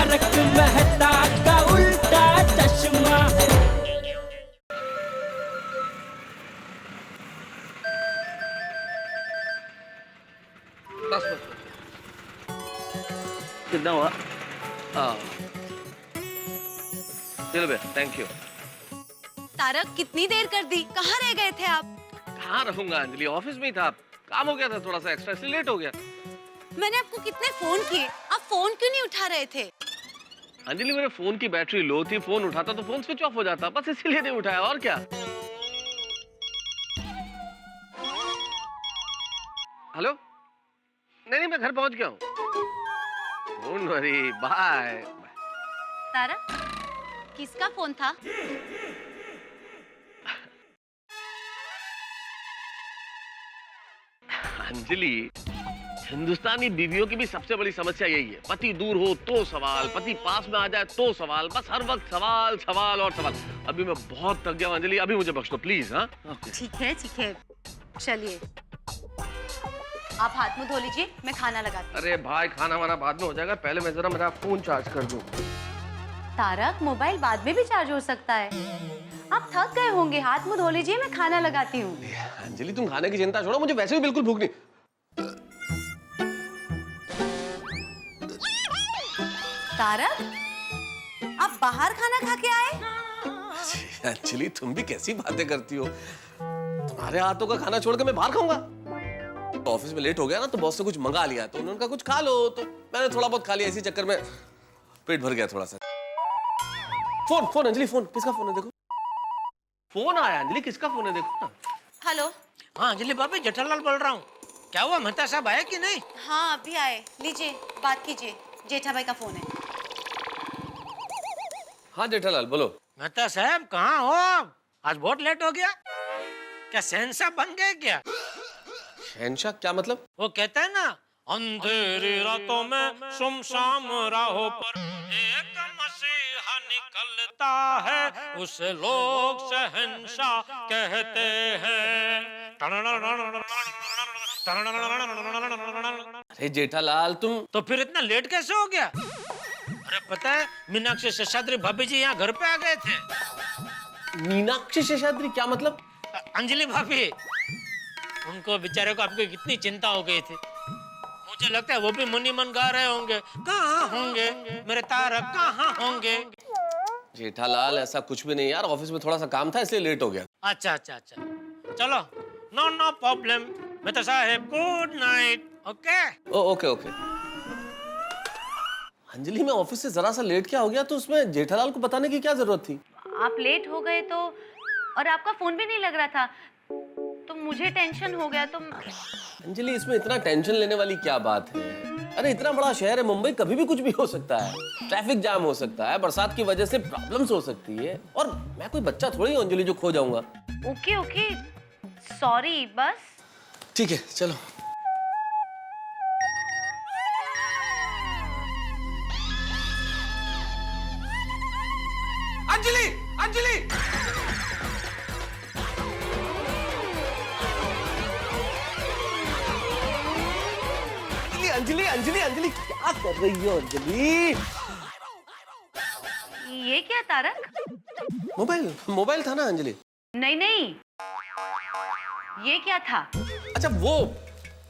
तारक मेहता का उल्टा चश्मा। बस बस कितना हुआ? चलो भैया, थैंक यू। तारक कितनी देर कर दी, कहाँ रह गए थे आप? कहाँ रहूंगा अंजलि, ऑफिस में ही था। काम हो गया था थोड़ा सा एक्स्ट्रा, इसलिए लेट हो गया। मैंने आपको कितने फोन किए, आप फोन क्यों नहीं उठा रहे थे? अंजलि मेरे फोन की बैटरी लो थी, फोन उठाता तो फोन स्विच ऑफ हो जाता, बस इसीलिए नहीं उठाया, और क्या। हेलो, नहीं मैं घर पहुंच गया हूँ। Don't worry, bye. तारक, किसका फोन था? अंजलि, हिंदुस्तानी बीवियों की भी सबसे बड़ी समस्या यही है, पति दूर हो तो सवाल, पति पास में आ जाए तो सवाल, बस हर वक्त सवाल सवाल और सवाल। अभी मैं बहुत थक गया हूं अंजलि, अभी मुझे बख्श दो प्लीज। हाँ ठीक है चलिए, आप हाथ मुंह धो लीजिए, मैं खाना लगाती हूँ। अरे भाई, खाना वाना बाद में हो जाएगा, पहले मैं जरा मेरा फोन चार्ज कर दूं। तारक, मोबाइल बाद में भी चार्ज हो सकता है, आप थक गए होंगे, हाथ मुंह धो लीजिए, मैं खाना लगाती हूँ। अंजलि तुम खाने की चिंता छोड़ो, मुझे वैसे भी बिल्कुल भूख नहीं। तारक, आप बाहर खाना खा के आए? अंजलि तुम भी कैसी बातें करती हो, तुम्हारे हाथों का खाना छोड़ के मैं बाहर खाऊंगा? तो ऑफिस में लेट हो गया ना, तो बॉस से कुछ मंगा लिया, तो उन्होंने कहा कुछ खा लो, तो मैंने थोड़ा बहुत खा लिया, इसी चक्कर में पेट भर गया थोड़ा सा। फोन अंजलि, फोन किसका फोन है देखो। फोन आया अंजलि, किसका फोन है देखो ना। हेलो। हाँ अंजलि भाभी, जेठालाल बोल रहा हूँ। क्या हुआ, मेहता साहब आए कि नहीं? हाँ अभी आए, लीजिए बात कीजिए, जेठा भाई का फोन है। हाँ जेठालाल बोलो। मेहता साहब कहाँ हो आप? आज बहुत लेट हो गया, क्या शहंशाह बन गए क्या? शहंशाह क्या मतलब? वो कहता है ना, अंधेरी रातों में सुमसाम राहों पर एक मसीहा निकलता है, उसे लोग शहंशाह कहते हैं। अरे जेठालाल तुम तो फिर इतना लेट कैसे हो गया? अरे पता है, मीनाक्षी शेषाद्री भाभी जी यहाँ घर पे आ गए थे। मीनाक्षी शेषाद्री क्या मतलब? अंजलि भाभी, उनको बेचारे को आपकी कितनी चिंता हो गई थी। मुझे लगता है वो भी मनी मन गा रहे होंगे, कहाँ होंगे मेरे तारक, कहाँ होंगे। जेठालाल ऐसा कुछ भी नहीं यार, ऑफिस में थोड़ा सा काम था इसलिए लेट हो गया। अच्छा चलो, नो प्रॉब्लम। मेहता साहब good night. Okay okay. Anjali मैं ऑफिस से जरा सा लेट क्या हो गया, तो उसमें जेठालाल को बताने की क्या जरूरत थी? आप लेट हो गए तो, और आपका फोन भी नहीं लग रहा था, तो मुझे टेंशन हो गया। तो अंजलि इसमें इतना टेंशन लेने वाली क्या बात है? अरे इतना बड़ा शहर है मुंबई, कभी भी कुछ भी हो सकता है, ट्रैफिक जाम हो सकता है, बरसात की वजह से प्रॉब्लम्स हो सकती है, और मैं कोई बच्चा थोड़ी हूँ अंजलि जो खो जाऊंगा। ओके सॉरी, बस। ठीक है चलो। अंजलि अंजलि क्या कर रही हो अंजलि? ये क्या तारक? मोबाइल था ना अंजलि। नहीं, ये क्या था? अच्छा वो,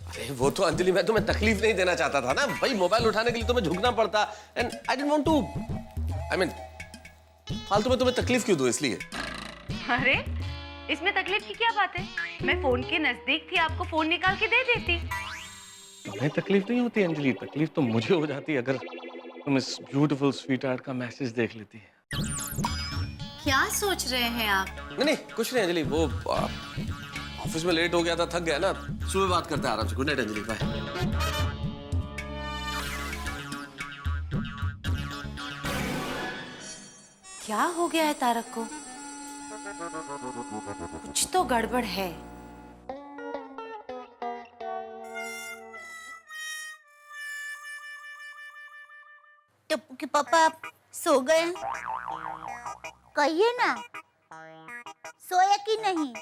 अरे वो तो अंजलि मैं तुम्हें तकलीफ नहीं देना चाहता था ना भाई, मोबाइल उठाने के लिए तुम्हें झुकना पड़ता, and I didn't want to, I mean फालतू में तुम्हें तकलीफ क्यों दूं, इसलिए। अरे इसमें तकलीफ की क्या बात है, मैं फोन के नजदीक थी, आपको फोन निकाल के दे देती। तुम्हें तकलीफ नहीं होती अंजलि, तकलीफ तो मुझे हो जाती अगर तुम इस ब्यूटीफुल स्वीट हार्ट का मैसेज देख लेती। क्या सोच रहे हैं आप? नहीं कुछ नहीं अंजलि, वो ऑफिस में लेट हो गया था, थक गया ना, सुबह बात करते हैं आराम से। Good night Anjali, bye. क्या हो गया है तारक को? कुछ तो गड़बड़ है। टप्पू के पापा आप सो गए? कहिए ना, सोया कि नहीं?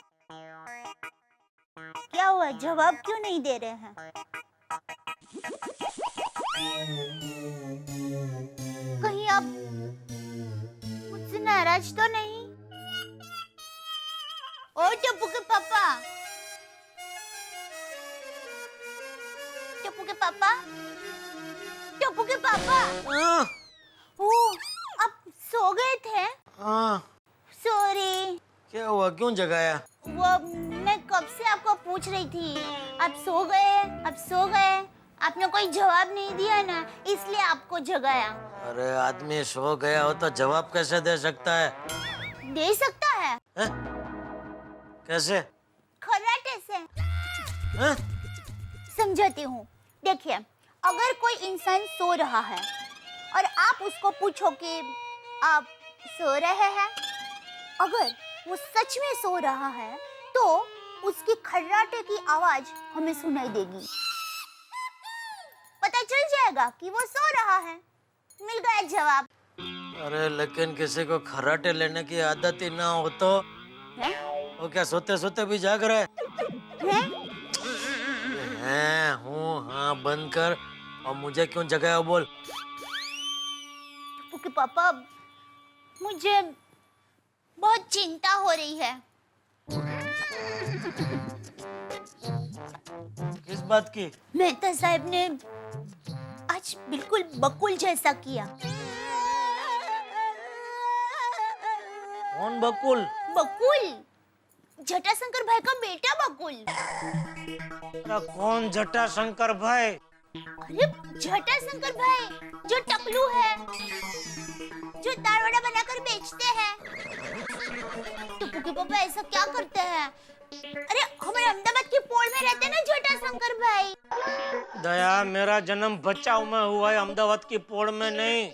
क्या हुआ, जवाब क्यों नहीं दे रहे हैं? कहीं नाराज तो नहीं? ओ टप्पू के पापा, टप्पू के पापा, टप्पू के पापा। ओ, आप सो गए थे? हाँ, सॉरी। क्या हुआ, क्यों जगाया? वो मैं कब से आपको पूछ रही थी, आप सो गए, आप सो गए। आपने कोई जवाब नहीं दिया ना, इसलिए आपको जगाया। अरे आदमी सो गया हो तो जवाब कैसे दे सकता है? दे सकता है। हैं? कैसे? खर्राटे से। हैं? समझाती हूँ। देखिए, अगर कोई इंसान सो रहा है और आप उसको पूछो कि आप सो रहे हैं, अगर वो सच में सो रहा है तो उसकी खर्राटे की आवाज हमें सुनाई देगी। पता चल जाएगा कि वो सो रहा है। मिल गया जवाब। अरे लेकिन किसी को खर्राटे लेने की आदत ही ना हो तो हैं? वो क्या सोते सोते भी जाग रहा है? हैं? हैं, हूँ, हाँ बंद कर। और मुझे क्यों जगाया बोल? क्योंकि पापा, मुझे बहुत चिंता हो रही है। किस बात की? मेहता साहब ने आज बिल्कुल बकुल जैसा किया। कौन बकुल? बकुल, जटाशंकर भाई का बेटा बकुल। अरे कौन जटाशंकर भाई? अरे जटाशंकर भाई, जो टकलू है, जो दाल वड़ा बनाकर बेचते हैं। टप्पू के पापा ऐसा क्या करते हैं? अरे हमारे अहमदाबाद की पोल में रहते हैं ना जटाशंकर भाई। दया, मेरा जन्म बचाव में हुआ है, अहमदाबाद की पोड़ में नहीं।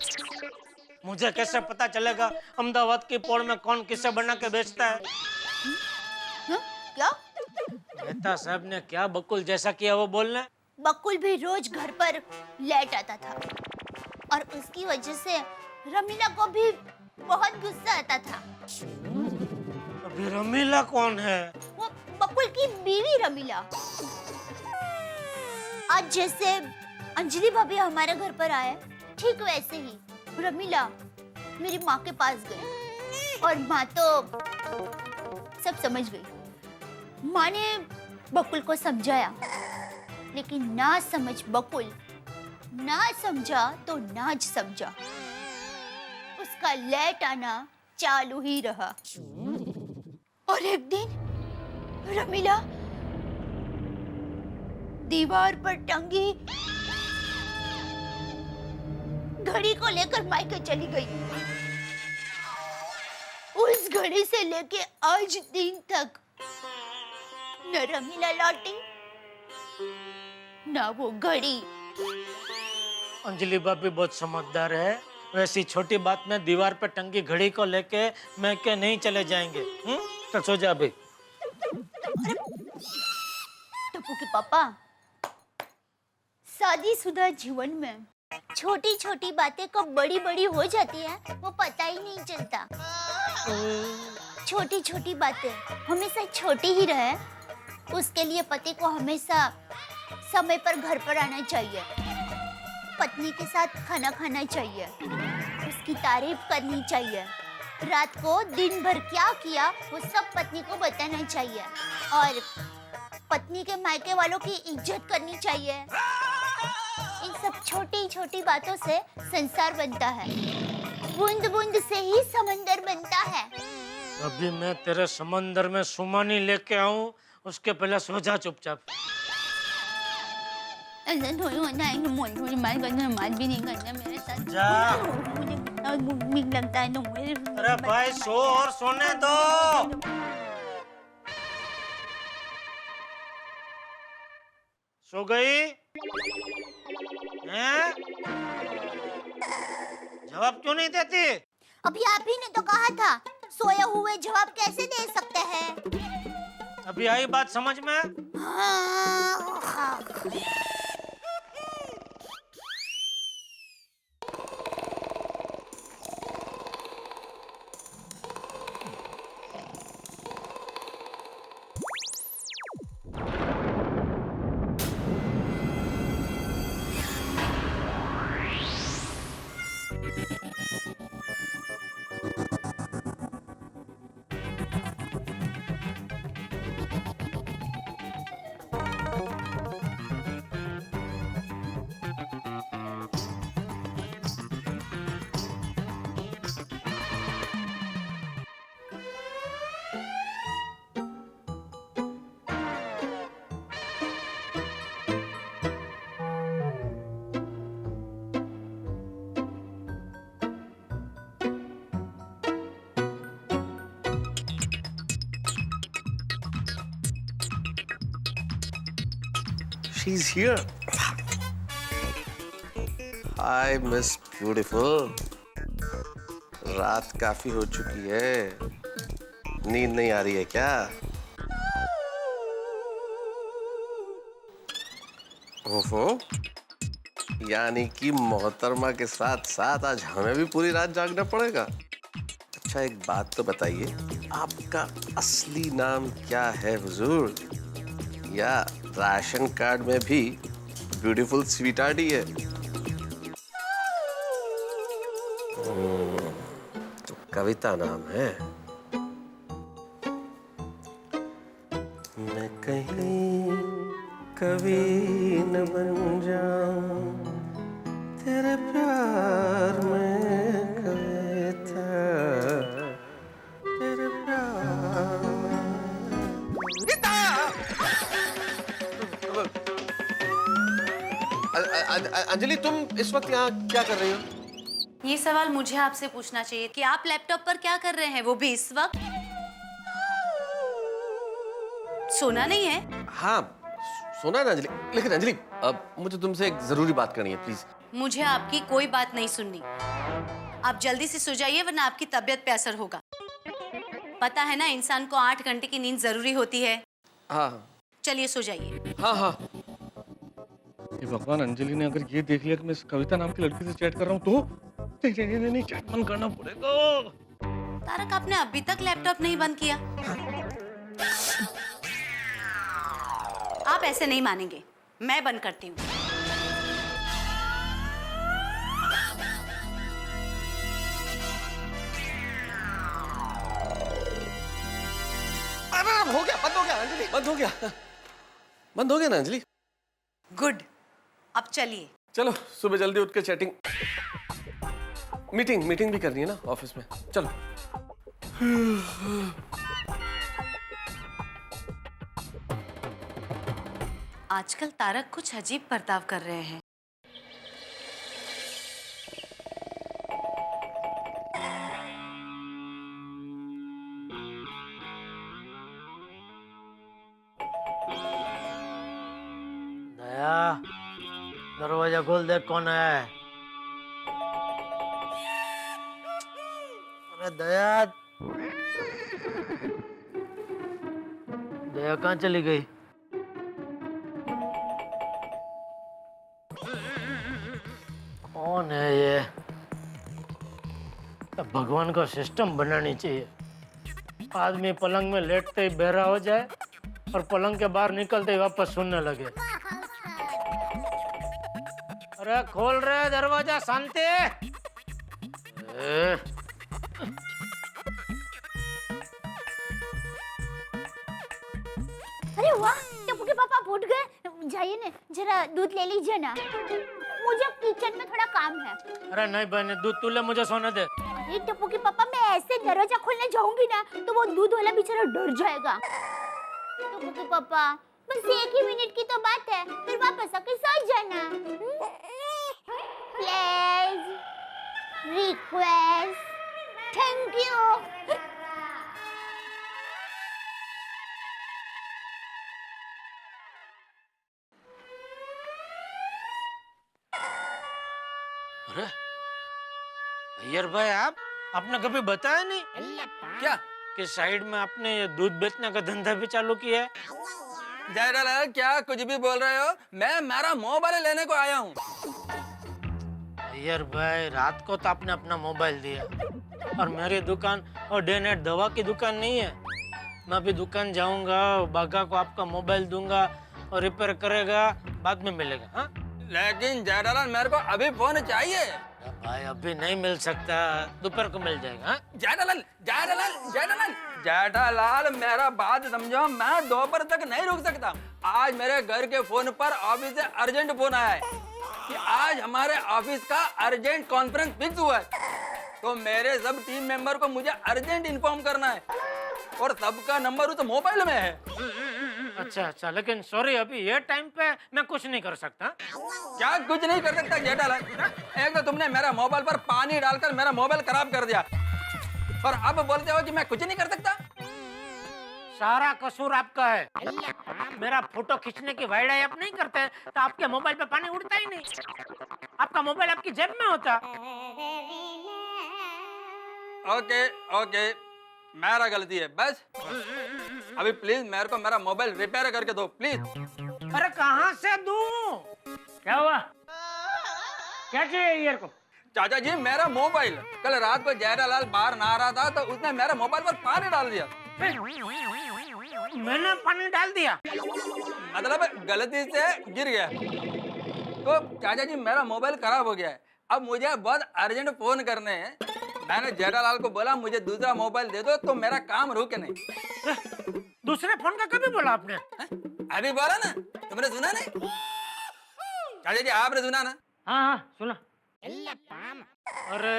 मुझे कैसे पता चलेगा अहमदाबाद की पोड़ में कौन किसे बना के बेचता है? क्या? मेहता साहब ने क्या बकुल जैसा किया वो बोलने? बकुल भी रोज घर पर लेट आता था और उसकी वजह से रमीला को भी बहुत गुस्सा आता था। अभी रमीला कौन है? वो बकुल की बीवी रमीला। आज जैसे अंजलि भाभी हमारे घर पर आए, ठीक वैसे ही रमीला मेरी माँ के पास गई और माँ तो सब समझ गई। माँ ने बकुल को समझाया, लेकिन ना समझ बकुल ना समझा तो नाज समझा। उसका लेट आना चालू ही रहा। और एक दिन रमीला दीवार पर टंगी घड़ी को लेकर मायके चली गई। उस घड़ी से लेके आज दिन तक न रमीला लौटी ना वो घड़ी। अंजलि भाभी बहुत समझदार है। वैसी छोटी बात में दीवार पे टंगी घड़ी को लेके मैं के नहीं चले जाएंगे। तो सो जा अभी। टप्पू के पापा, शादीशुदा जीवन में छोटी छोटी बातें कब बड़ी बड़ी हो जाती है वो पता ही नहीं चलता। छोटी छोटी बातें हमेशा छोटी ही रहे, उसके लिए पति को हमेशा समय पर घर पर आना चाहिए, पत्नी के साथ खाना खाना चाहिए, उसकी तारीफ करनी चाहिए, रात को दिन भर क्या किया वो सब पत्नी को बताना चाहिए और पत्नी के मायके वालों की इज्जत करनी चाहिए। इन सब छोटी छोटी बातों से संसार बनता है, बूंद बूंद से ही समंदर बनता है। अभी मैं तेरे समंदर में सुमानी लेके आऊं, उसके पहले सो जा चुपचाप। मार भी नहीं करना मेरे साथ। जा। मुझे बहुत लगता है ना। अरे भाई सो और सोने दो। सो गई? हैं? जवाब क्यों नहीं देती? अभी आप ही ने तो कहा था सोए हुए जवाब कैसे दे सकते हैं। अभी आई बात समझ में? हाँ। she's here. Hi, Miss Beautiful. रात काफी हो चुकी है, नींद नहीं आ रही है क्या? ओफो, यानी कि मोहतरमा के साथ साथ आज हमें भी पूरी रात जागना पड़ेगा। अच्छा, एक बात तो बताइए, आपका असली नाम क्या है हुजूर? या राशन कार्ड में भी ब्यूटीफुल स्वीटहार्ट ही है? तो कविता नाम है। मैं कहीं कभी न बन जाऊं तेरे प्यार में कविता, तेरे प्यार अंजलि, तुम इस वक्त यहाँ क्या कर रही हो? ये सवाल मुझे आपसे पूछना चाहिए कि आप लैपटॉप पर क्या कर रहे हैं, वो भी इस वक्त। सोना नहीं है? हाँ, सोना है ना अंजलि, लेकिन अंजलि अब मुझे तुमसे एक जरूरी बात करनी है, प्लीज। मुझे आपकी कोई बात नहीं सुननी। आप जल्दी से सो जाइए वरना आपकी तबीयत पे असर होगा। पता है ना, इंसान को 8 घंटे की नींद जरूरी होती है। हाँ चलिए सो जाइए। हाँ हाँ। ये भगवान, अंजलि ने अगर ये देख लिया कि मैं इस कविता नाम की लड़की से चैट कर रहा हूँ तो नहीं, चैट बंद करना पड़ेगा। तारक, आपने अभी तक लैपटॉप नहीं बंद किया? आप ऐसे नहीं मानेंगे, मैं बंद करती हूँ। अरे हो गया, बंद हो गया अंजलि, बंद हो गया, बंद हो गया ना अंजलि। गुड, अब चलिए। चलो सुबह जल्दी उठ के चैटिंग, मीटिंग भी करनी है ना ऑफिस में। चलो। आजकल तारक कुछ अजीब बर्ताव कर रहे हैं। दया, दरवाजा खोल, देख कौन है। अरे दया, दया कहाँ चली गई? कौन है ये? तो भगवान का सिस्टम बनानी चाहिए। आदमी पलंग में लेटते ही बहरा हो जाए और पलंग के बाहर निकलते ही वापस सुनने लगे। अरे खोल रहे दरवाजा, शांति। अरे वाह, टप्पू के पापा आप उठ गए। जाइए ना, जरा दूध ले लीजिए ना, मुझे किचन में थोड़ा काम है। अरे नहीं बहन, दूध तू ले, मुझे सोने दे। अरे टप्पू के पापा, मैं ऐसे दरवाजा खोलने जाऊंगी ना तो वो दूध वाला बेचारा डर जाएगा। टप्पू के पापा, बस 1 ही मिनट की तो बात है, फिर वापस आके सो जाना। Please, request, thank you. अरे अय्यर भाई, आपने कभी बताया नहीं क्या कि साइड में आपने ये दूध बेचने का धंधा भी चालू किया है? जयलाल, क्या कुछ भी बोल रहे हो? मैं मेरा मोबाइल लेने को आया हूँ। अय्यर भाई, रात को तो आपने अपना मोबाइल दिया और मेरी दुकान और डे नाइट दवा की दुकान नहीं है। मैं अभी दुकान जाऊंगा, बागा को आपका मोबाइल दूंगा और रिपेयर करेगा, बाद में मिलेगा। हाँ, लेकिन जयलाल, मेरे को अभी फोन चाहिए। भाई अभी नहीं मिल सकता, दोपहर को मिल जाएगा। हाँ? जेठालाल, मेरा बात समझो, मैं दोपहर तक नहीं रुक सकता। आज मेरे घर के फोन पर ऑफिस से अर्जेंट फोन आया है कि आज हमारे ऑफिस का अर्जेंट कॉन्फ्रेंस फिक्स हुआ है, तो मेरे सब टीम मेंबर को मुझे अर्जेंट इन्फॉर्म करना है और सबका नंबर उस मोबाइल में है। अच्छा, लेकिन सॉरी, अभी ये टाइम पे मैं कुछ नहीं कर सकता। क्या कुछ नहीं कर सकता जेठालाल? एक तो तुमने मेरा मोबाइल पर पानी डालकर मेरा मोबाइल खराब कर दिया और अब बोलते हो कि मैं कुछ नहीं कर सकता। सारा कसूर आपका है। मेरा फोटो खींचने की वाइड आप नहीं करते तो आपके मोबाइल पे पानी उड़ता ही नहीं। आपका मोबाइल आपकी जेब में होता। ओके ओके, मेरा गलती है बस। अभी प्लीज मेरे को मेरा मोबाइल रिपेयर करके दो प्लीज। अरे कहाँ से दूं? क्या हुआ? क्या चाहिए ईयर को? चाचा जी मेरा मोबाइल, कल रात को जेठालाल बाहर नहा रहा था तो उसने मेरे मोबाइल पर पानी डाल दिया। मैंने पानी डाल दिया? मतलब गलती से गिर गया। तो चाचा जी मेरा मोबाइल खराब हो गया है, अब मुझे बहुत अर्जेंट फोन करने हैं। मैंने जेठालाल को बोला मुझे दूसरा मोबाइल दे दो तो मेरा काम रुके नहीं। दूसरे फोन का कभी बोला आपने? अभी बोला ना, तुमने सुना नहीं? चाचा जी आपने सुना ना? हाँ हाँ सुना। अरे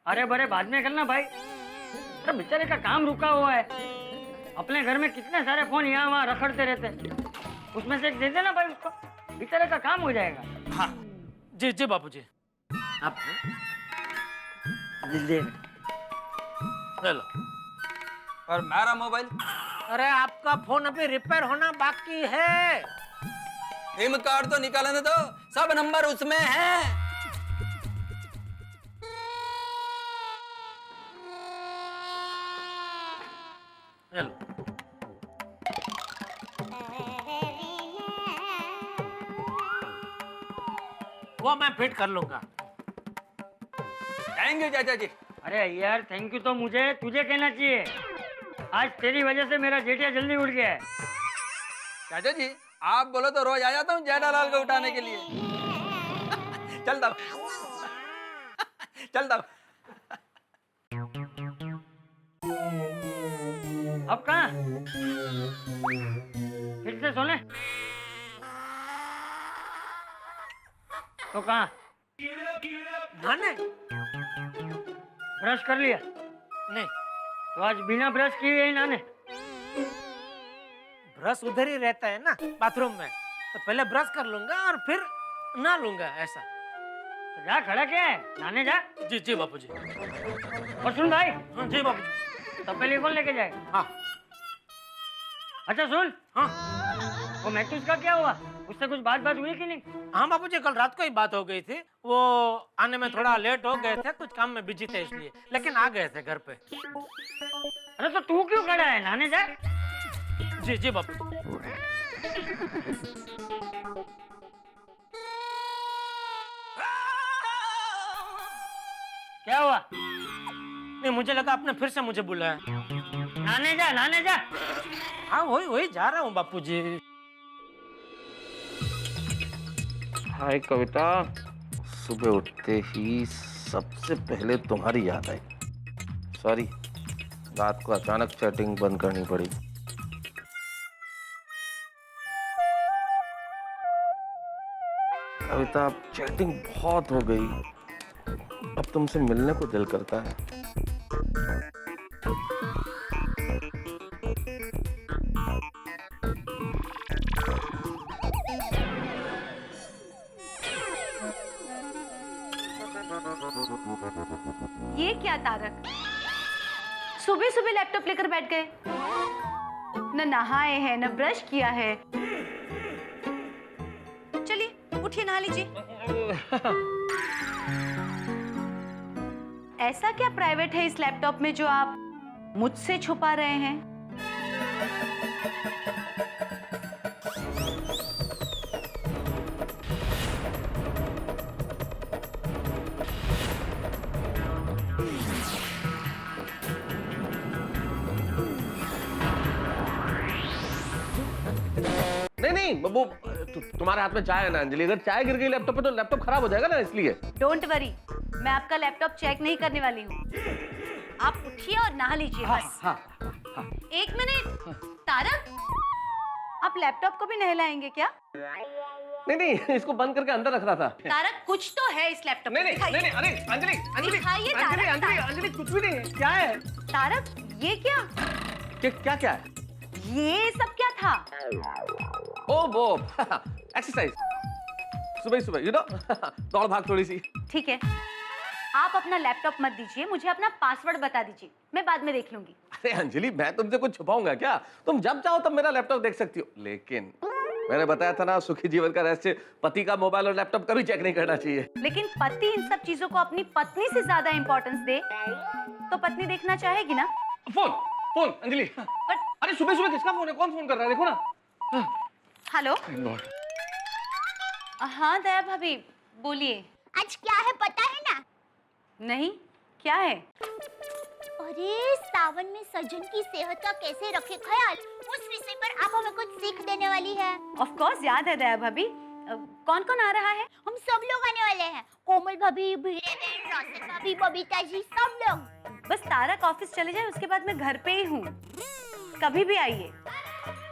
अरे बड़े बाद में करना भाई। अरे बेचारे का काम रुका हुआ है। अपने घर में कितने सारे फोन यहाँ वहाँ रखड़ते रहते, उसमें से एक दे देना भाई उसको, बेचारे का काम हो जाएगा। हाँ जी जी बापूजी। आप दे। ले लो। और मेरा मोबाइल? अरे आपका फोन अभी रिपेयर होना बाकी है। सिम कार्ड तो निकालने दो, सब नंबर उसमें है। ले लो। वो मैं फिट कर लूंगा। थैंक यू चाचा जी। अरे यार थैंक यू तो मुझे तुझे कहना चाहिए। आज तेरी वजह से मेरा जेठिया जल्दी उठ गया है। चाचा जी आप बोलो तो रोज आ जाता हूँ जेठालाल को उठाने के लिए। चलता चलता। अब कहाँ? फिर से सोने? तो कहाँ? नहाने? ब्रश कर लिया? नहीं, तो आज बिना ब्रश किए ही नहाने? ब्रश उधर ही रहता है ना बाथरूम में, तो पहले ब्रश कर लूंगा और फिर नहा लूंगा ऐसा। तो जा, खड़ा क्या है? नहाने जा। जी जी बापूजी। और सुन भाई। हाँ जी बापूजी। तो पहले कौन लेके जाएगा? हाँ अच्छा सुन, हाँ वो मैथ्यूस का क्या हुआ? उससे कुछ बात हुई कि नहीं? हाँ बापूजी, कल रात को ही बात हो गई थी। वो आने में थोड़ा लेट हो गए थे, कुछ काम में बिजी थे इसलिए, लेकिन आ गए थे घर पे। अरे तो तू क्यों खड़ा है? नहाने जा। जी जी बापू। क्या हुआ? नहीं, मुझे लगा आपने फिर से मुझे बुलाया। नहाने जा, नहाने जा। हाँ वही जा रहा हूँ बापूजी। हाय कविता, सुबह उठते ही सबसे पहले तुम्हारी याद आई। सॉरी, रात को अचानक चैटिंग बंद करनी पड़ी। कविता अब चैटिंग बहुत हो गई, अब तुमसे मिलने को दिल करता है। ये क्या तारक, सुबह सुबह लैपटॉप लेकर बैठ गए? न नहाए हैं न ब्रश किया है। चलिए उठिए, नहा लीजिए। ऐसा क्या प्राइवेट है इस लैपटॉप में जो आप मुझसे छुपा रहे हैं? नहीं वो तुम्हारे हाथ में चाय है ना अंजलि, अगर चाय गिर गई लैपटॉप पे तो लैपटॉप खराब हो जाएगा ना, इसलिए। डोंट वरी, मैं आपका लैपटॉप चेक नहीं करने वाली हूँ। आप उठिए और नहा लीजिए बस। एक मिनट तारक, आप लैपटॉप को भी नहलाएंगे क्या? नहीं इसको बंद करके अंदर रख रहा था। तारक कुछ तो है इस लैपटॉप में। नहीं अरे अंजलि दिखाइए तारक। अंजलि कुछ भी नहीं है, क्या है? तारक ये क्या? क्या है? ये सब क्या था? ओ वो एक्सरसाइज, सुबह यू नो दौड़ भाग थोड़ी सी। ठीक है, आप अपना लैपटॉप मत दीजिए, मुझे अपना पासवर्ड बता दीजिए, मैं बाद में देख लूंगी। अरे अंजलि, मैं तुमसे कुछ छुपाऊंगा क्या? तुम जब चाहो तब मेरा लैपटॉप देख सकती हो। लेकिन मैंने बताया था ना, सुखी जीवन का रहस्य पति का मोबाइल और लैपटॉप कभी चेक नहीं करना चाहिए। लेकिन पति इन सब चीजों को अपनी पत्नी से ज्यादा इंपॉर्टेंस दे तो पत्नी देखना चाहेगी ना। फोन फोन अंजलि, अरे सुबह सुबह किसका फोन है? कौन फोन कर रहा है? देखो ना। हेलो। हाँ दया भाभी, बोलिए। आज क्या है पता है ना? नहीं, क्या है? अरे सावन में सजन की सेहत का कैसे रखे ख्याल, उस विषय पर आप हमें कुछ सीख देने वाली है। ऑफ कोर्स याद है दया भाभी। कौन कौन आ रहा है? हम सब लोग आने वाले हैं। कोमल भाभी, भीड़े बहन, रोशन भाभी, बबीता जी, सब लोग। बस तारक ऑफिस चले जाए, उसके बाद मैं घर पे ही हूँ। कभी भी आइए।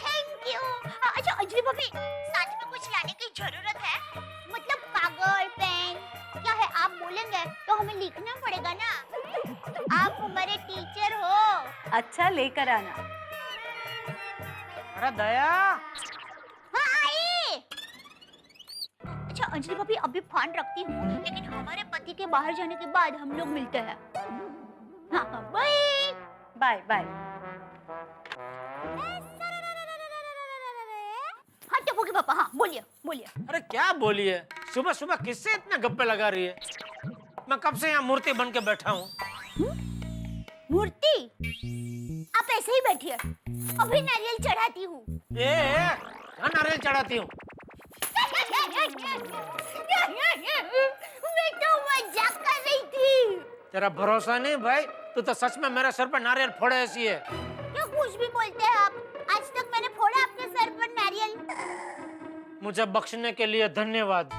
Thank you. अच्छा अंजलि भाभी, साथ में कुछ लाने की जरूरत है? मतलब कागज, पेन, क्या है आप बोलेंगे तो हमें लिखना पड़ेगा ना। आप हमारे टीचर हो। अच्छा, लेकर आना। अरे दया, हाँ आई। अच्छा अंजलि भाभी, अभी फोन रखती हूँ, लेकिन हमारे पति के बाहर जाने के बाद हम लोग मिलते हैं। हाँ बाय बाय बाय। हाँ टप्पू के पापा, हाँ बोलिए बोलिए। अरे क्या बोलिए, सुबह सुबह किससे इतने गप्पे लगा रही है? मैं कब से यहाँ मूर्ति बन के बैठा हूँ। मूर्ति? आप ऐसे ही बैठिए, अभी नारियल चढ़ाती हूँ। क्या नारियल चढ़ाती हूँ? मैं तो मजाक कर रही थी। तेरा भरोसा नहीं भाई, तू तो सच में मेरे सर पर नारियल फोड़े ऐसी है। क्या कुछ भी बोलते हैं आप? आज तक मैंने फोड़ा आपके सर पर नारियल? मुझे बख्शने के लिए धन्यवाद।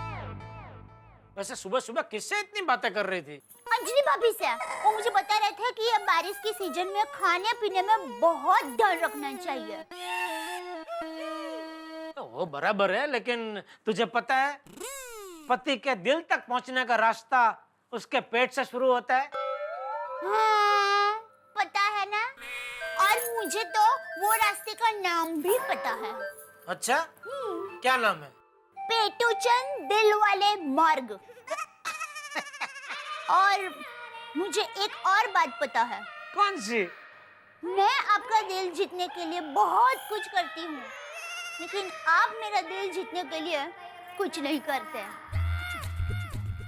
वैसे सुबह सुबह किससे इतनी बातें कर रही थी? अंजलि भाभी से। वो मुझे बता रहे थे कि ये बारिश की सीजन में खाने पीने में बहुत ध्यान रखना चाहिए। तो वो बराबर है, लेकिन तुझे पता है पति के दिल तक पहुंचने का रास्ता उसके पेट से शुरू होता है। हाँ, पता है ना। और मुझे तो वो रास्ते का नाम भी पता है। अच्छा, क्या नाम है? पेटूचंद दिल वाले मार्ग। और मुझे एक और बात पता है। कौन सी? मैं आपका दिल जीतने के लिए बहुत कुछ करती हूँ, लेकिन आप मेरा दिल जीतने के लिए कुछ नहीं करते।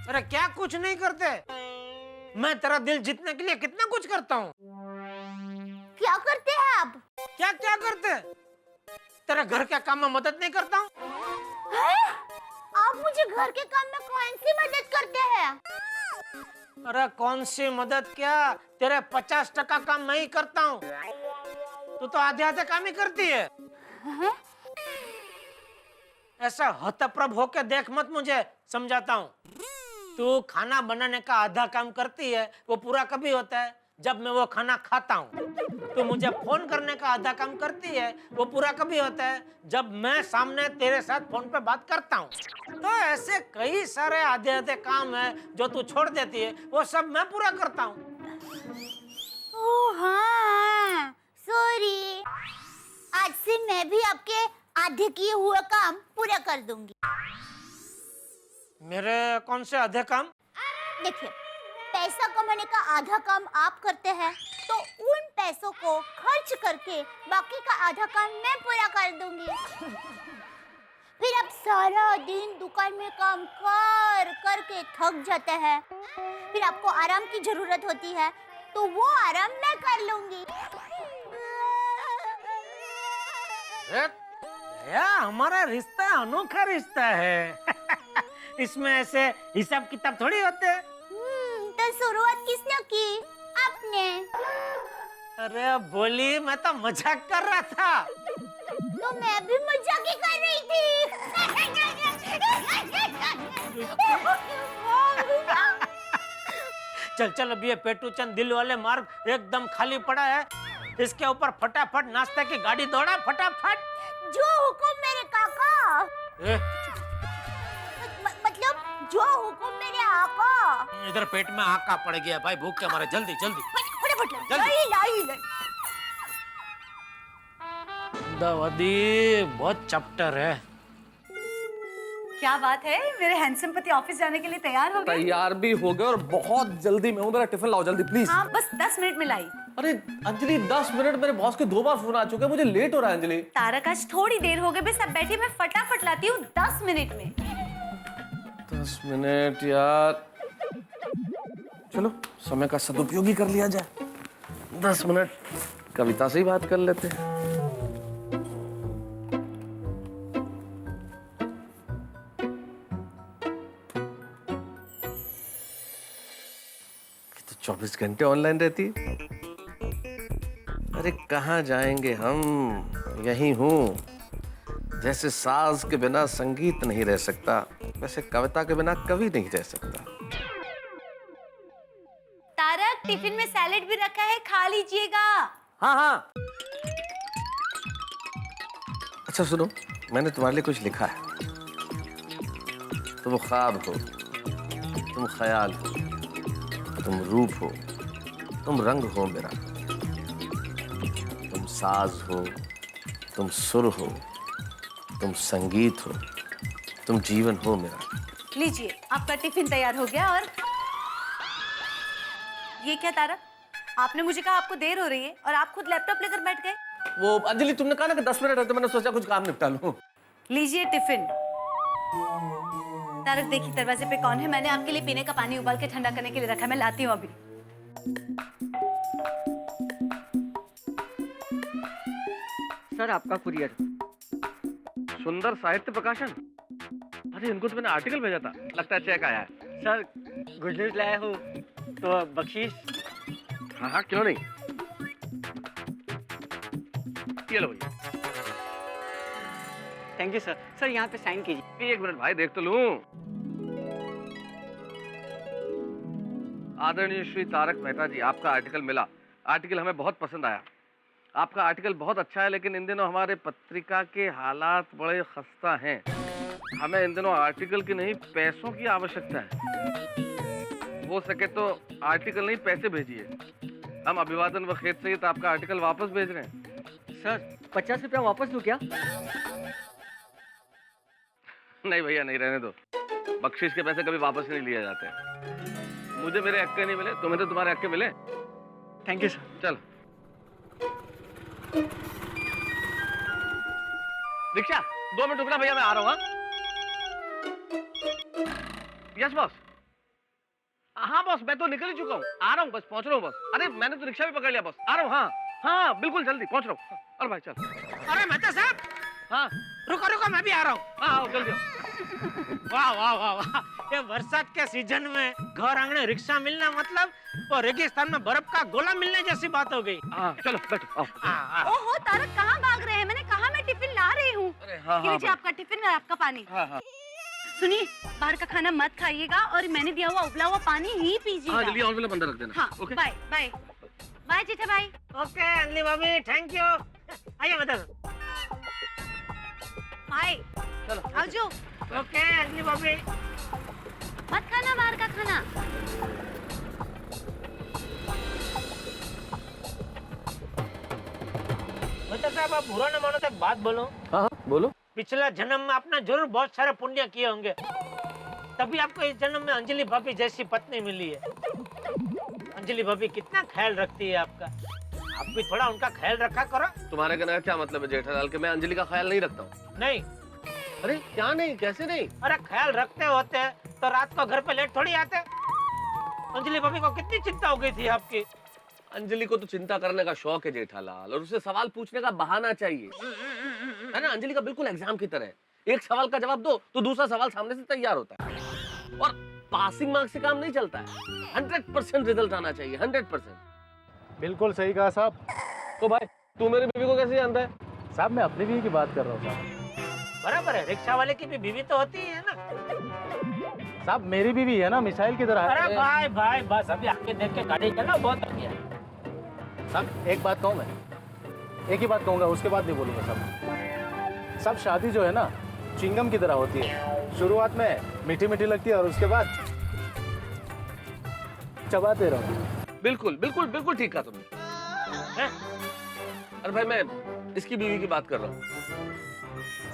अरे क्या कुछ नहीं करते? मैं तेरा दिल जीतने के लिए कितना कुछ करता हूँ। क्या करते हैं आप? क्या क्या करते? तेरे घर के काम में मदद नहीं करता हूँ? आप मुझे घर के काम में कौन सी मदद करते हैं? अरे कौन सी मदद क्या, तेरे 50% काम मैं ही करता हूँ। तू तो आधे आधे काम ही करती है। ऐसा हतप्रभ होके देख मत, मुझे समझाता हूँ। तू खाना बनाने का आधा काम करती है, वो पूरा कभी होता है जब मैं वो खाना खाता हूँ। तू मुझे फोन करने का आधा काम करती है, वो पूरा कभी होता है जब मैं सामने तेरे साथ फोन पे बात करता हूँ। तो ऐसे कई सारे आधे आधे काम है जो तू छोड़ देती है, वो सब मैं पूरा करता हूँ। ओह हाँ, सॉरी। आज से मैं भी आपके आधे किए हुए काम पूरा कर दूंगी। मेरे कौन से आधे काम? देखिए, पैसा कमाने का आधा काम आप करते हैं, तो उन पैसों को खर्च करके बाकी का आधा काम मैं पूरा कर दूंगी। फिर आप सारा दिन दुकान में काम कर करके थक जाते हैं, फिर आपको आराम की जरूरत होती है, तो वो आराम मैं कर लूंगी। हमारा रिश्ता अनोखा रिश्ता है। इसमें ऐसे हिसाब किताब थोड़ी होते हैं। तो शुरुआत किसने की? आपने। अरे बोली, मैं तो मजाक कर रहा था। तो मैं भी मजाक ही कर रही थी। चल चल, अभी ये पेटूचंद दिल वाले मार्ग एकदम खाली पड़ा है, इसके ऊपर फटाफट नाश्ते की गाड़ी दौड़ा, फटाफट। जो हुकुम मेरे काका। मतलब जो हुकुम मेरे आका। इधर पेट में आका पड़ गया भाई, भूख के मारे। जल्दी जल्दी फटाफट लाई। दादी बहुत चैप्टर है। क्या बात है, मेरे हैंडसम पति ऑफिस जाने के लिए तैयार हो गए? तैयार भी हो गए और बहुत जल्दी में हूँ। मेरा टिफिन लाओ जल्दी प्लीज। हाँ, बस 10 मिनट में लाई। अरे अंजलि 10 मिनट, मेरे बॉस के 2 बार फोन आ चुके हैं, मुझे लेट हो रहा है अंजलि। तारक आज थोड़ी देर हो गई, बस अब बैठी, मैं फटाफट लाती हूँ 10 मिनट में। 10 मिनट यार, चलो समय का सदुपयोग ही कर लिया जाए। 10 मिनट कविता से ही बात कर लेते हैं। तो 24 घंटे ऑनलाइन रहती है। अरे कहाँ जाएंगे हम, यही हूँ। जैसे साज के बिना संगीत नहीं रह सकता, वैसे कविता के बिना कवि नहीं रह सकता। तारक, टिफिन में सैलेड भी रखा है, खा लीजिएगा। हाँ हाँ। अच्छा सुनो, मैंने तुम्हारे लिए कुछ लिखा है। तुम ख्वाब हो, तुम ख्याल हो, तुम रूप हो, तुम रंग हो मेरा, तुम साज हो, तुम सुर हो, तुम संगीत हो, तुम जीवन हो मेरा। लीजिए, आपका टिफिन तैयार हो गया। और ये क्या तारक, आपने मुझे कहा आपको देर हो रही है और आप खुद लैपटॉप लेकर बैठ गए। वो अंजलि, तुमने कहा ना कि 10 मिनट है, तो मैंने सोचा कुछ काम निपटा लूं। लीजिए टिफिन। तारक देखिए दरवाजे पे कौन है, मैंने आपके लिए पीने का पानी उबाल के ठंडा करने के लिए रखा है, मैं लाती हूँ अभी। सर आपका कुरियर। सुंदर साहित्य प्रकाशन। अरे इनको तो मैंने आर्टिकल भेजा था, लगता है चेक आया है। सर गुड न्यूज लाया हूँ, तो बख्शीश। हाँ हाँ, क्यों नहीं। ये लो भैया। Thank you sir. सर यहाँ पे साइन कीजिए। 1 मिनट भाई, देख तो लूं। आदरणीय श्री तारक मेहता जी, आपका आर्टिकल मिला। आर्टिकल हमें बहुत पसंद आया। आपका आर्टिकल बहुत अच्छा है, लेकिन इन दिनों हमारे पत्रिका के हालात बड़े खस्ता हैं। हमें इन दिनों आर्टिकल की नहीं, पैसों की आवश्यकता है। हो सके तो आर्टिकल नहीं, पैसे भेजिए। हम अभिवादन व खेत सहित आपका आर्टिकल वापस भेज रहे हैं। सर 50 रुपया वापस दूं क्या? नहीं भैया, नहीं, रहने दो। बख्शीश के पैसे कभी वापस नहीं लिए जाते। मुझे मेरे हक्के नहीं मिले, तुम्हें तो तुम्हारे हक्के मिले। Thank you sir. चल दीक्षा, 2 मिनट रुकना भैया, मैं आ रहा हूँ। Yes boss. हाँ बॉस, मैं तो निकल ही चुका हूँ, आ रहा हूँ, बस पहुंच रहा हूँ बॉस। अरे मैंने तो रिक्शा भी पकड़ लिया बॉस, आ रहा हूँ। हाँ हाँ बिल्कुल, जल्दी पहुंच रहा हूँ। अरे भाई चल। अरे मेहता साहब, हाँ रुको रुको, मैं भी आ रहा हूँ। हाँ जल्दी आओ। वाह वाह वाह वाह, ये बरसात के सीजन में घर आंगने रिक्शा मिलना मतलब वो रेगिस्तान में बर्फ का गोला मिलने जैसी बात हो गई। हाँ चलो बैठो, आओ। ओहो तारक, कहाँ भाग रहे हैं? मैंने कहा मैं टिफिन ला रही हूँ। अरे हाँ ये हाँ लीजिए आपका टिफिन और आपका पानी। हाँ हाँ सुनिए, बाहर का खाना मत खाइएगा और मैंने दिया हुआ उबला हुआ पानी ही हाँ, पीजिएगा। जल्दी और अंदर रख देना। हाँ, ओके बाय बाय बाय जेठा भाई। ओके अंजलि भाभी, थैंक यू। आइए मेहता साहब। भाई चलो आओ जो। ओके अंजलि भाभी। मत खाना बाहर का खाना। मेहता साहब, आप बुरा न मानो तो एक बात बोलो। हाँ हाँ बोलो। पिछला जन्म में आपने जरूर बहुत सारे पुण्य किए होंगे, तभी आपको इस जन्म में अंजलि भाभी जैसी पत्नी मिली है। अंजलि भाभी कितना ख्याल रखती है आपका, आप भी थोड़ा उनका ख्याल रखा करो। तुम्हारे कहने का क्या मतलब है जेठालाल, कि मैं अंजलि का ख्याल नहीं रखता हूँ? नहीं, अरे क्या नहीं, कैसे नहीं? अरे ख्याल रखते होते तो रात को घर पे लेट थोड़ी आते। अंजलि भाभी को कितनी चिंता हो गई थी आपकी। अंजलि को तो चिंता करने का शौक है जेठालाल, और उसे सवाल पूछने का बहाना चाहिए, है ना। अंजलि का बिल्कुल एग्जाम की तरह है, एक सवाल का जवाब दो तो दूसरा सवाल सामने से तैयार होता है। और पासिंग मार्क्स से काम नहीं चलता है, 100% रिजल्ट आना चाहिए, 100%। बिल्कुल सही कहा साहब। तो भाई तू मेरी बीवी को कैसे जानता है? साहब मैं अपनी बीवी की बात कर रहा हूँ साहब। बराबर है, रिक्शा वाले की भी बीवी तो होती है ना। साहब मेरी बीवी है ना, मिसाइल की तरह है। अरे भाई भाई, बस अभी आके देख के गाड़ी चला, बहुत हो गया। साहब एक बात कहूँ मैं, एक ही बात कहूँगा, उसके बाद नहीं बोलूँगा साहब। साहब शादी जो है ना, चिंगम की तरह होती है। शुरुआत में मीठी मीठी लगती है और उसके बाद चबाते रहो। बिल्कुल बिल्कुल बिल्कुल ठीक कहा तुमने। अरे भाई मैं इसकी बीवी की बात कर रहा हूँ।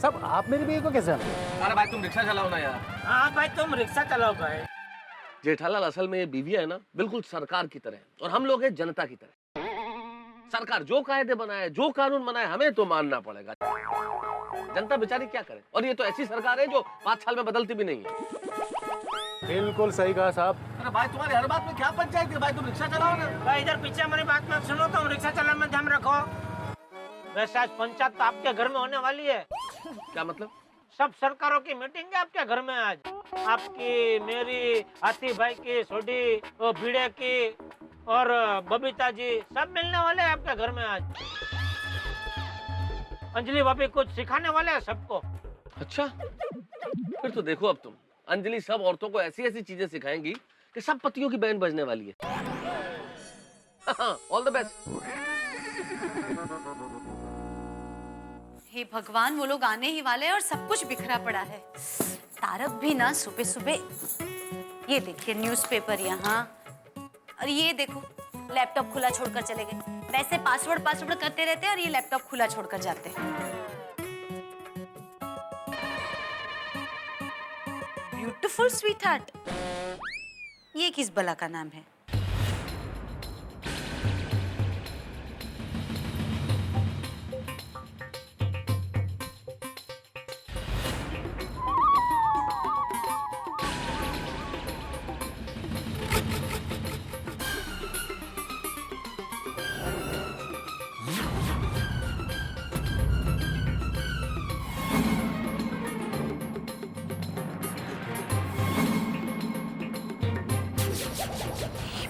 साहब आप मेरी बीवी को कैसे जानते? अरे भाई तुम रिक्शा चलाओ ना यार। हाँ भाई तुम रिक्शा चलाओ भाई। जेठालाल असल में ये बीवी है ना, बिल्कुल सरकार की तरह, और हम लोग हैं जनता की तरह। सरकार जो कायदे बनाए, जो कानून बनाए, हमें तो मानना पड़ेगा। जनता बेचारी क्या करे? और ये तो ऐसी सरकार है जो 5 साल में बदलती भी नहीं है। बिल्कुल सही कहा साहब। अरे भाई, तुम्हारी हर बात में क्या पंचायत है भाई? तुम रिक्शा चलाओ ना। भाई इधर पीछे हमारी बात मत सुनो, तुम रिक्शा चलाने में ध्यान रखो। वैसे आज पंचायत तो आपके घर में होने वाली है। क्या मतलब? सब सरकारों की मीटिंग है आपके घर में आज। आपकी, मेरी, हाथी भाई की, सोडी, वो भिड़े की और बबीता जी सब मिलने वाले हैं आपके घर में आज। अंजलि भाभी कुछ सिखाने वाले हैं सबको। अच्छा, फिर तो देखो अब तुम, अंजलि सब औरतों को ऐसी ऐसी चीजें सिखाएंगी कि सब पतियों की बहन बजने वाली है। All the best. हे भगवान, वो लोग आने ही वाले हैं और सब कुछ बिखरा पड़ा है। तारक भी ना सुबह सुबह, ये देखिए न्यूज़पेपर यहाँ, और ये देखो लैपटॉप खुला छोड़कर चले गए। वैसे पासवर्ड करते रहते हैं और ये लैपटॉप खुला छोड़कर जाते हैं। ब्यूटीफुल स्वीटहार्ट, ये किस बला का नाम है?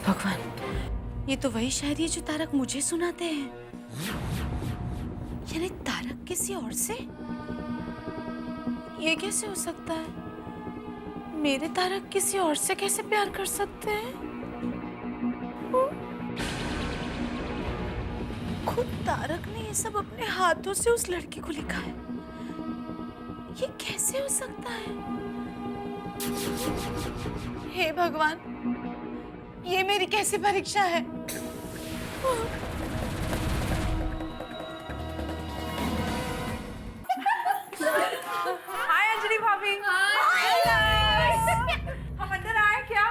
भगवान, ये तो वही शायरी है जो तारक मुझे सुनाते हैं। यानी तारक किसी और से? ये कैसे हो सकता है? मेरे तारक किसी और से कैसे प्यार कर सकते हैं? खुद तारक ने ये सब अपने हाथों से उस लड़की को लिखा है। ये कैसे हो सकता है? हे भगवान, ये मेरी कैसी परीक्षा है? हाय अंजलि भाभी। हम अंदर आए क्या?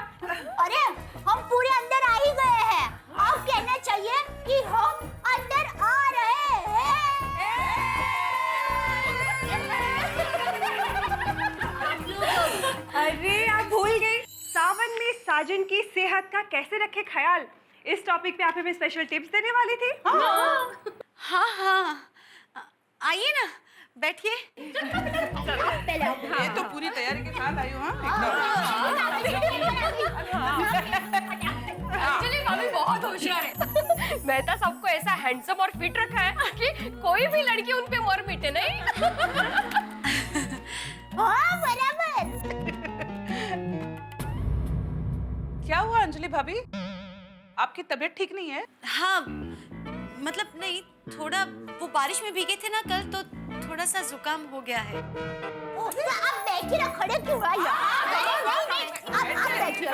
अरे हम पूरे अंदर आ ही गए हैं। आप कहना चाहिए कि हम अंदर आ रहे हैं। अरे आप भूल गई, सावन में साजन की सेहत का कैसे रखे ख्याल, इस टॉपिक पे आप हमें स्पेशल टिप्स देने वाली थी। हाँ, आइए ना, बैठिए। ये तो पूरी तैयारी के साथ आई हूँ। अंजलि भाभी बहुत होशियार है। मेहता सबको ऐसा हैंडसम और फिट रखा है कि कोई भी लड़की उन पे मर मिटे नहीं। हाँ बराबर। क्या हुआ अंजलि भाभी, आपकी तबीयत ठीक नहीं है? हाँ, मतलब नहीं, थोड़ा वो बारिश में भीगे थे ना कल, तो थोड़ा सा जुकाम हो गया है। आप बैठिए ना, खड़े क्यों हुआ नहीं, आप बैठिए।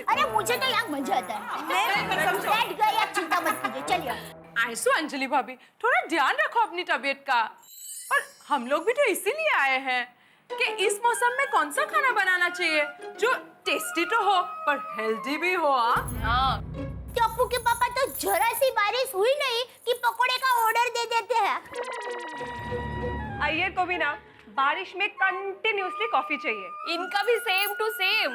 अरे मुझे तो यहाँ मजा आता है। मैं बैठ गई, आप चिंता मत कीजिए, चलिए। आइसो अंजलि भाभी, थोड़ा ध्यान रखो अपनी तबीयत का। और हम लोग भी तो इसीलिए आए हैं कि इस मौसम में कौन सा खाना बनाना चाहिए जो टेस्टी तो हो पर हेल्दी भी हो। हाँ, टप्पू के पापा तो जरा सी बारिश हुई नहीं कि पकोड़े का ऑर्डर दे देते हैं। अय्यर को भी ना बारिश में कंटिन्यूअसली कॉफी चाहिए। इनका भी सेम टू सेम,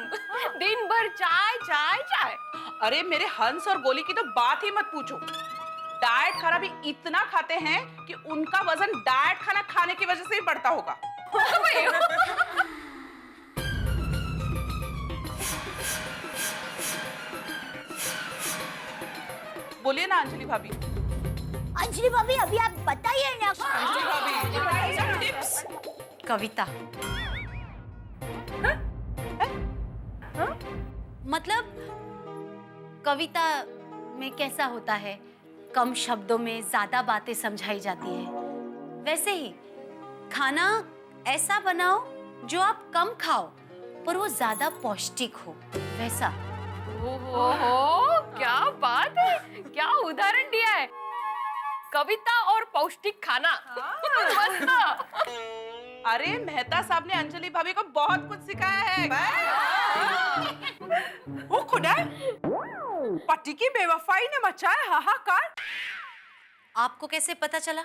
दिन भर चाय चाय चाय। अरे मेरे हंस और गोली की तो बात ही मत पूछो। डाइट खाना भी इतना खाते हैं कि उनका वजन डाइट खाना खाने की वजह से ही बढ़ता होगा। बोलिए ना अंजलि भाभी। अंजलि भाभी अभी आप बताइए ना। अंजलि भाभी सब टिप्स। कविता। मतलब कविता में कैसा होता है, कम शब्दों में ज्यादा बातें समझाई जाती है। वैसे ही खाना ऐसा बनाओ जो आप कम खाओ पर वो ज्यादा पौष्टिक हो, वैसा। ओहो, क्या बात है, क्या उदाहरण दिया है। कविता और पौष्टिक खाना। मस्त। अरे मेहता साहब ने अंजलि भाभी को बहुत कुछ सिखाया है। ओ खुदा, पति की बेवफाई ने मचाया हाहाकार। आपको कैसे पता चला?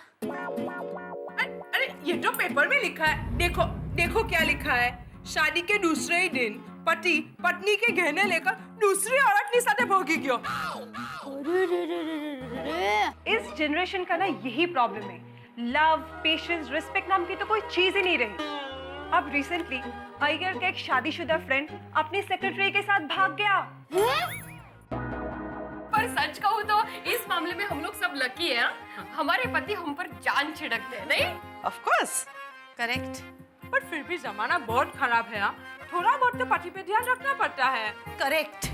अरे ये तो पेपर में लिखा है। देखो देखो क्या लिखा है। शादी के दूसरे ही दिन पति पत्नी के गहने लेकर दूसरी औरत के साथ भागी गयो। इस जनरेशन का ना यही प्रॉब्लम है। लव, पेशेंस, रिस्पेक्ट नाम की तो कोई चीज ही नहीं रही। अब रिसेंटली अय्यर का एक शादीशुदा फ्रेंड अपनी सेक्रेटरी के साथ भाग गया। पर सच कहूँ तो इस मामले में हम लोग सब लकी है। हमारे पति हम पर जान छिड़कते हैं, नहीं? Of course. करेक्ट। पर फिर भी जमाना बहुत खराब है। थोड़ा बहुत तो पति पे ध्यान रखना पड़ता है। करेक्ट।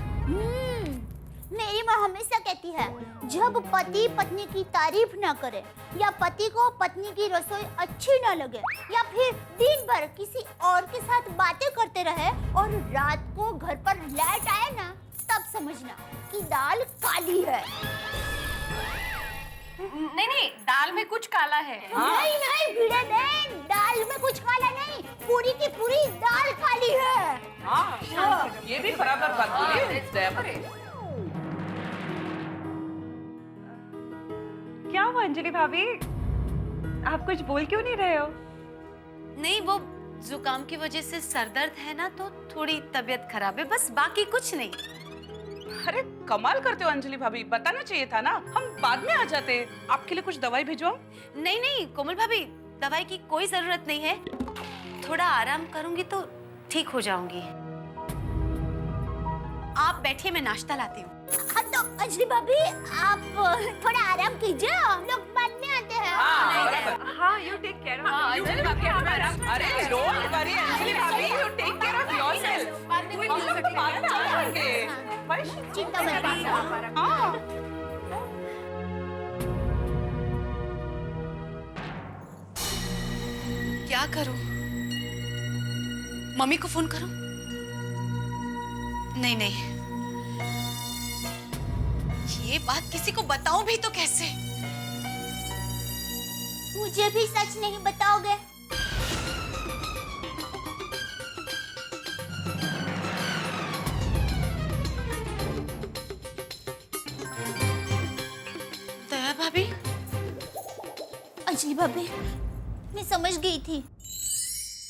मेरी माँ हमेशा कहती है, जब पति पत्नी की तारीफ ना करे या पति को पत्नी की रसोई अच्छी ना लगे या फिर दिन भर किसी और के साथ बातें करते रहे और रात को घर पर लेट आए ना, तब समझना कि दाल काली है। नहीं, दाल में कुछ काला है। नहीं नहीं भिड़े बहन, दाल में कुछ काला नहीं, पूरी की पूरी दाल काली है। हाँ, ये भी बराबर बात बोली। क्या हुआ अंजलि भाभी? आप कुछ बोल क्यों नहीं रहे हो? नहीं, वो जुकाम की वजह से सर दर्द है ना, तो थोड़ी तबीयत खराब है, बस बाकी कुछ नहीं। अरे कमाल करते हो अंजलि भाभी, बताना चाहिए था ना, हम बाद में आ जाते। आपके लिए कुछ दवाई भिजवाऊं? नहीं नहीं कोमल भाभी, दवाई की कोई जरूरत नहीं है। थोड़ा आराम करूंगी तो ठीक हो जाऊंगी। आप बैठिए, मैं नाश्ता लाती हूँ। हाँ तो अंजलि भाभी आप थोड़ा आराम कीजिए, हम लोग बाद में आते हैं। हाँ, you take care of Anjali भाभी, अरे don't worry Anjali bhabhi, you take care of yourself. हम लोग बाद में आ जाएंगे। चिंता मत कीजिए। हाँ। क्या करूं? मम्मी को फोन करूं? नहीं नहीं, ये बात किसी को बताऊं भी तो कैसे? मुझे भी सच नहीं बताओगे? दया भाभी? अंजलि भाभी, मैं समझ गई थी,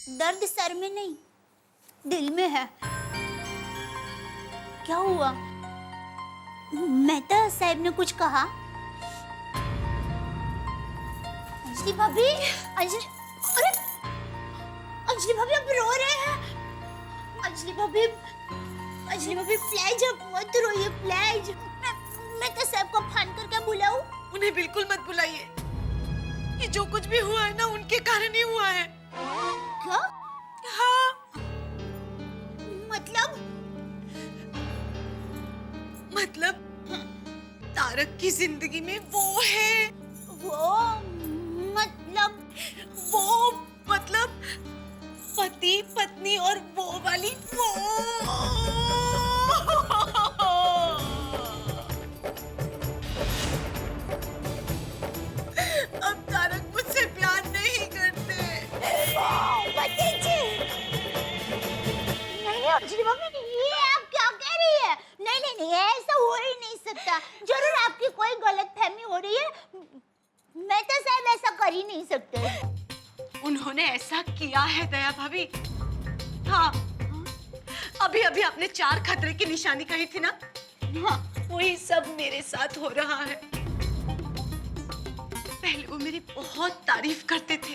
दर्द सर में नहीं दिल में है। क्या हुआ? मेहता साहब ने कुछ कहा? अंजलि भाभी, अंजलि, अरे अंजलि भाभी आप रो रहे हैं? अंजलि भाभी प्लीज आप मत रोइए, प्लीज। मैं तो साहब को फोन करके बुलाऊं? उन्हें बिल्कुल मत बुलाइए। ये जो कुछ भी हुआ है ना, उनके कारण ही हुआ है। क्या? हाँ। मतलब तारक की जिंदगी में वो है। वो मतलब पति पत्नी और वो वाली वो। अब तारक मुझसे प्यार नहीं करते। नहीं अंजलि भाभी, ये आप क्या कह रही है? नहीं, ऐसा हो ही नहीं सकता। जरूर आपकी कोई गलतफहमी हो रही है। मैं तो साहब ऐसा कर ही नहीं सकते। उन्होंने ऐसा किया है दया भाभी। हाँ, अभी आपने 4 खतरे की निशानी कही थी ना? हाँ, वही सब मेरे साथ हो रहा है। पहले वो मेरी बहुत तारीफ करते थे,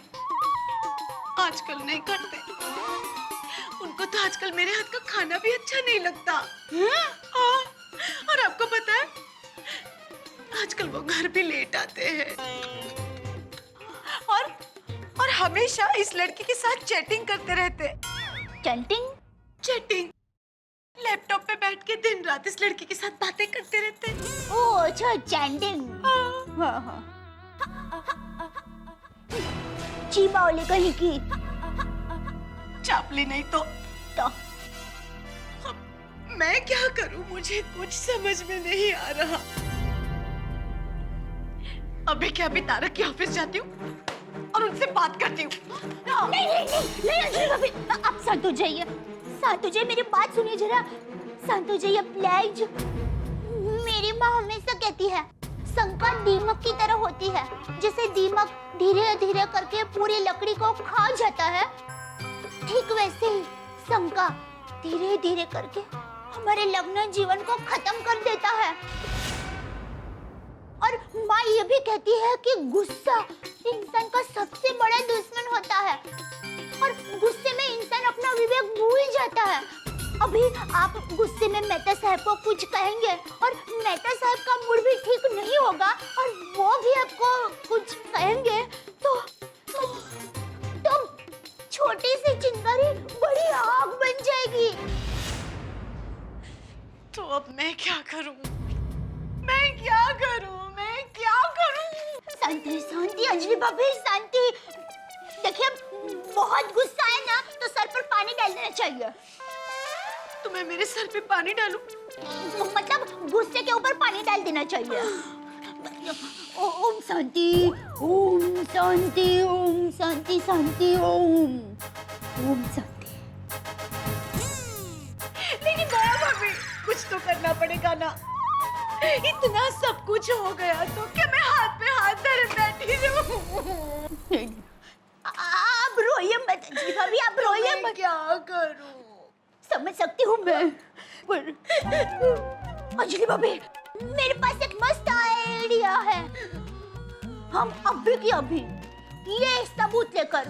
आजकल नहीं करते। उनको तो आजकल मेरे हाथ का खाना भी अच्छा नहीं लगता। हाँ, और आपको पता है, आजकल वो घर भी लेट आते हैं और हमेशा इस लड़की के साथ चैटिंग करते रहते। चैटिंग लैपटॉप पे बैठ के दिन रात इस लड़की के साथ बातें करते रहते। ओह अच्छा, चैटिंग। हाँ। चीबावली कहीं की। चापली नहीं तो मैं क्या करूं? मुझे कुछ समझ में नहीं आ रहा। अभी क्या अभी तारक के ऑफिस जाती हूँ और उनसे बात करती हूँ। नहीं अंजलि भाभी, आप शांत हो जाइए, मेरी बात सुनिए जरा, शांत हो जाइए प्लीज। मेरी माँ हमेशा कहती है, शंका दीमक की तरह होती है। जैसे दीमक धीरे धीरे करके पूरी लकड़ी को खा जाता है, ठीक वैसे ही शंका धीरे धीरे करके हमारे लग्न जीवन को खत्म कर देता है। और माँ ये भी कहती है कि गुस्सा इंसान का सबसे बड़ा दुश्मन होता है और गुस्से में इंसान अपना विवेक भूल जाता है। अभी आप गुस्से में मेहता साहब को कुछ कहेंगे और मेहता साहब का मूड भी ठीक नहीं होगा और वो भी आपको कुछ कहेंगे तो छोटी सी चिंगारी बड़ी आग बन जाएगी। तो अब मैं क्या करूं? मैं क्या करूं? मैं क्या करूं? शांति शांति अंजलि भाभी, शांति। देखिए बहुत गुस्सा है ना तो सर पर पानी डाल देना चाहिए। तो मैं मेरे सर पे पानी डालूं? मतलब गुस्से के ऊपर पानी डाल देना चाहिए। ओम शांति, ओम शांति, ओम शांति, शांति, ओम शांति। लेकिन दया भाभी, कुछ तो करना पड़ेगा ना। इतना सब कुछ हो गया तो क्या मैं हाथ पे हाथ धरे बैठी रहूं? आप रोइए मत अंजलि भाभी, आप रोइए मत। क्या करूं? समझ सकती हूँ मैं, पर अंजलि भाभी मेरे पास एक मस्त आइडिया है। हम अभी की अभी ये सबूत लेकर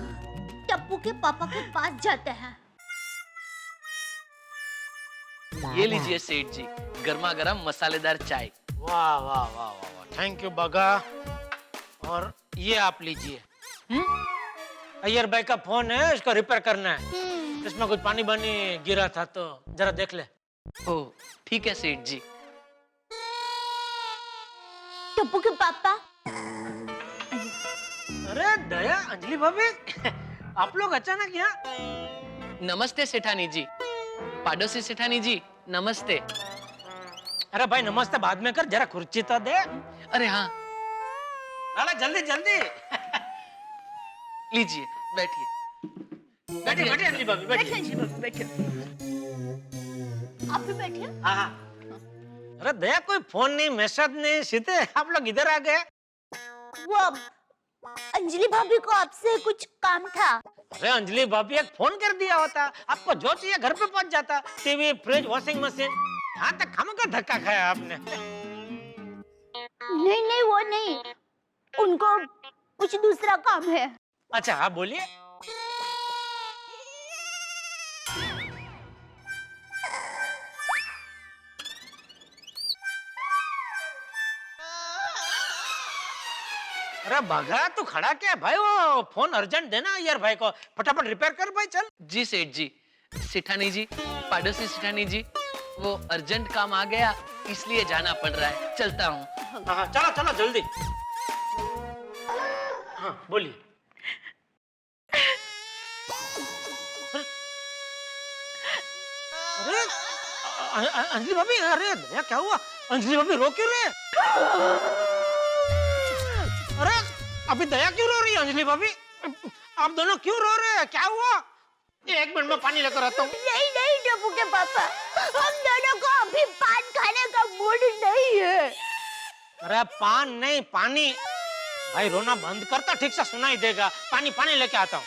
टप्पू के पापा के पास जाते हैं। ये लीजिए सेठ जी, गर्मा गर्म मसालेदार चाय। वाह वाह वाह वाह, थैंक यू बागा। और ये आप लीजिए। अय्यर भाई का फोन है, इसको रिपेयर करना है। इसमें कुछ पानी बानी गिरा था तो जरा देख ले। ओह ठीक है सेठ जी। टप्पू के पापा। अरे दया, अंजलि भाभी, आप लोग अचानक यहाँ? नमस्ते सेठानी जी। पाडोसी सेठानी जी नमस्ते। अरे भाई नमस्ते बाद में कर, जरा कुर्सी तो दे। अरे हाँ लाला जल्दी जल्दी। लीजिए बैठिए। बैठिए बैठिए अंजलि भाभी, बैठिए। अंजलि भाभी बैठिए। आप भी बैठिए। हाँ। अरे दया, कोई फोन नहीं, मैसेज नहीं, सीधे आप लोग इधर आ गए। वो अंजलि भाभी को आपसे कुछ काम था। अरे अंजलि भाभी एक फोन कर दिया होता, आपको जो चाहिए घर पे पहुंच जाता। TV, fridge, washing machine. यहाँ तक खामखा धक्का खाया आपने। नहीं नहीं वो नहीं, उनको कुछ दूसरा काम है। अच्छा हाँ बोलिए। अरे भगा तू खड़ा क्या भाई, वो फोन अर्जेंट देना यार भाई को, फटाफट रिपेयर कर भाई, चल। जी सेठ जी। सेठानी जी, पाडोसी सेठानी जी, वो अर्जेंट काम आ गया इसलिए जाना पड़ रहा है, चलता हूँ। हाँ चलो चलो जल्दी। हाँ बोलिए। अरे अंजलि भाभी, अरे दया क्या हुआ? अंजलि भाभी रो क्यों रही है? अरे अभी दया क्यों रो रही है अंजलि भाभी? आप दोनों क्यों रो रहे हैं, क्या हुआ? एक मिनट में पानी लेकर आता हूँ। नहीं नहीं टप्पू के पापा, हम दोनों को अभी पान खाने का मूड नहीं है। अरे पान नहीं, पानी। भाई रोना बंद करता, ठीक से सुनाई देगा। पानी पानी लेके आता हूँ।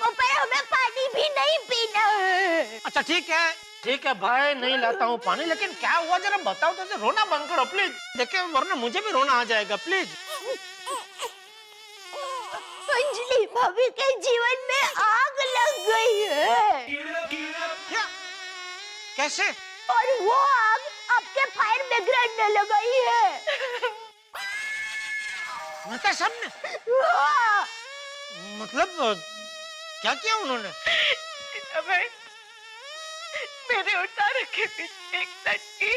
पर हमें पानी भी नहीं पीना है। अच्छा ठीक है भाई, नहीं लाता हूँ पानी, लेकिन क्या हुआ जरा बताओ तो। रोना बंद करो प्लीज, देखिए वरना मुझे भी रोना आ जाएगा, प्लीज। अंजलि भाभी के जीवन में आग लग गई है। क्या? कैसे? और वो आग आपके फायर बैकग्राउंड में लगाई है। सामने? मतलब क्या किया उन्होंने? भाई मेरे उठा रखे पीछे एक लड़की।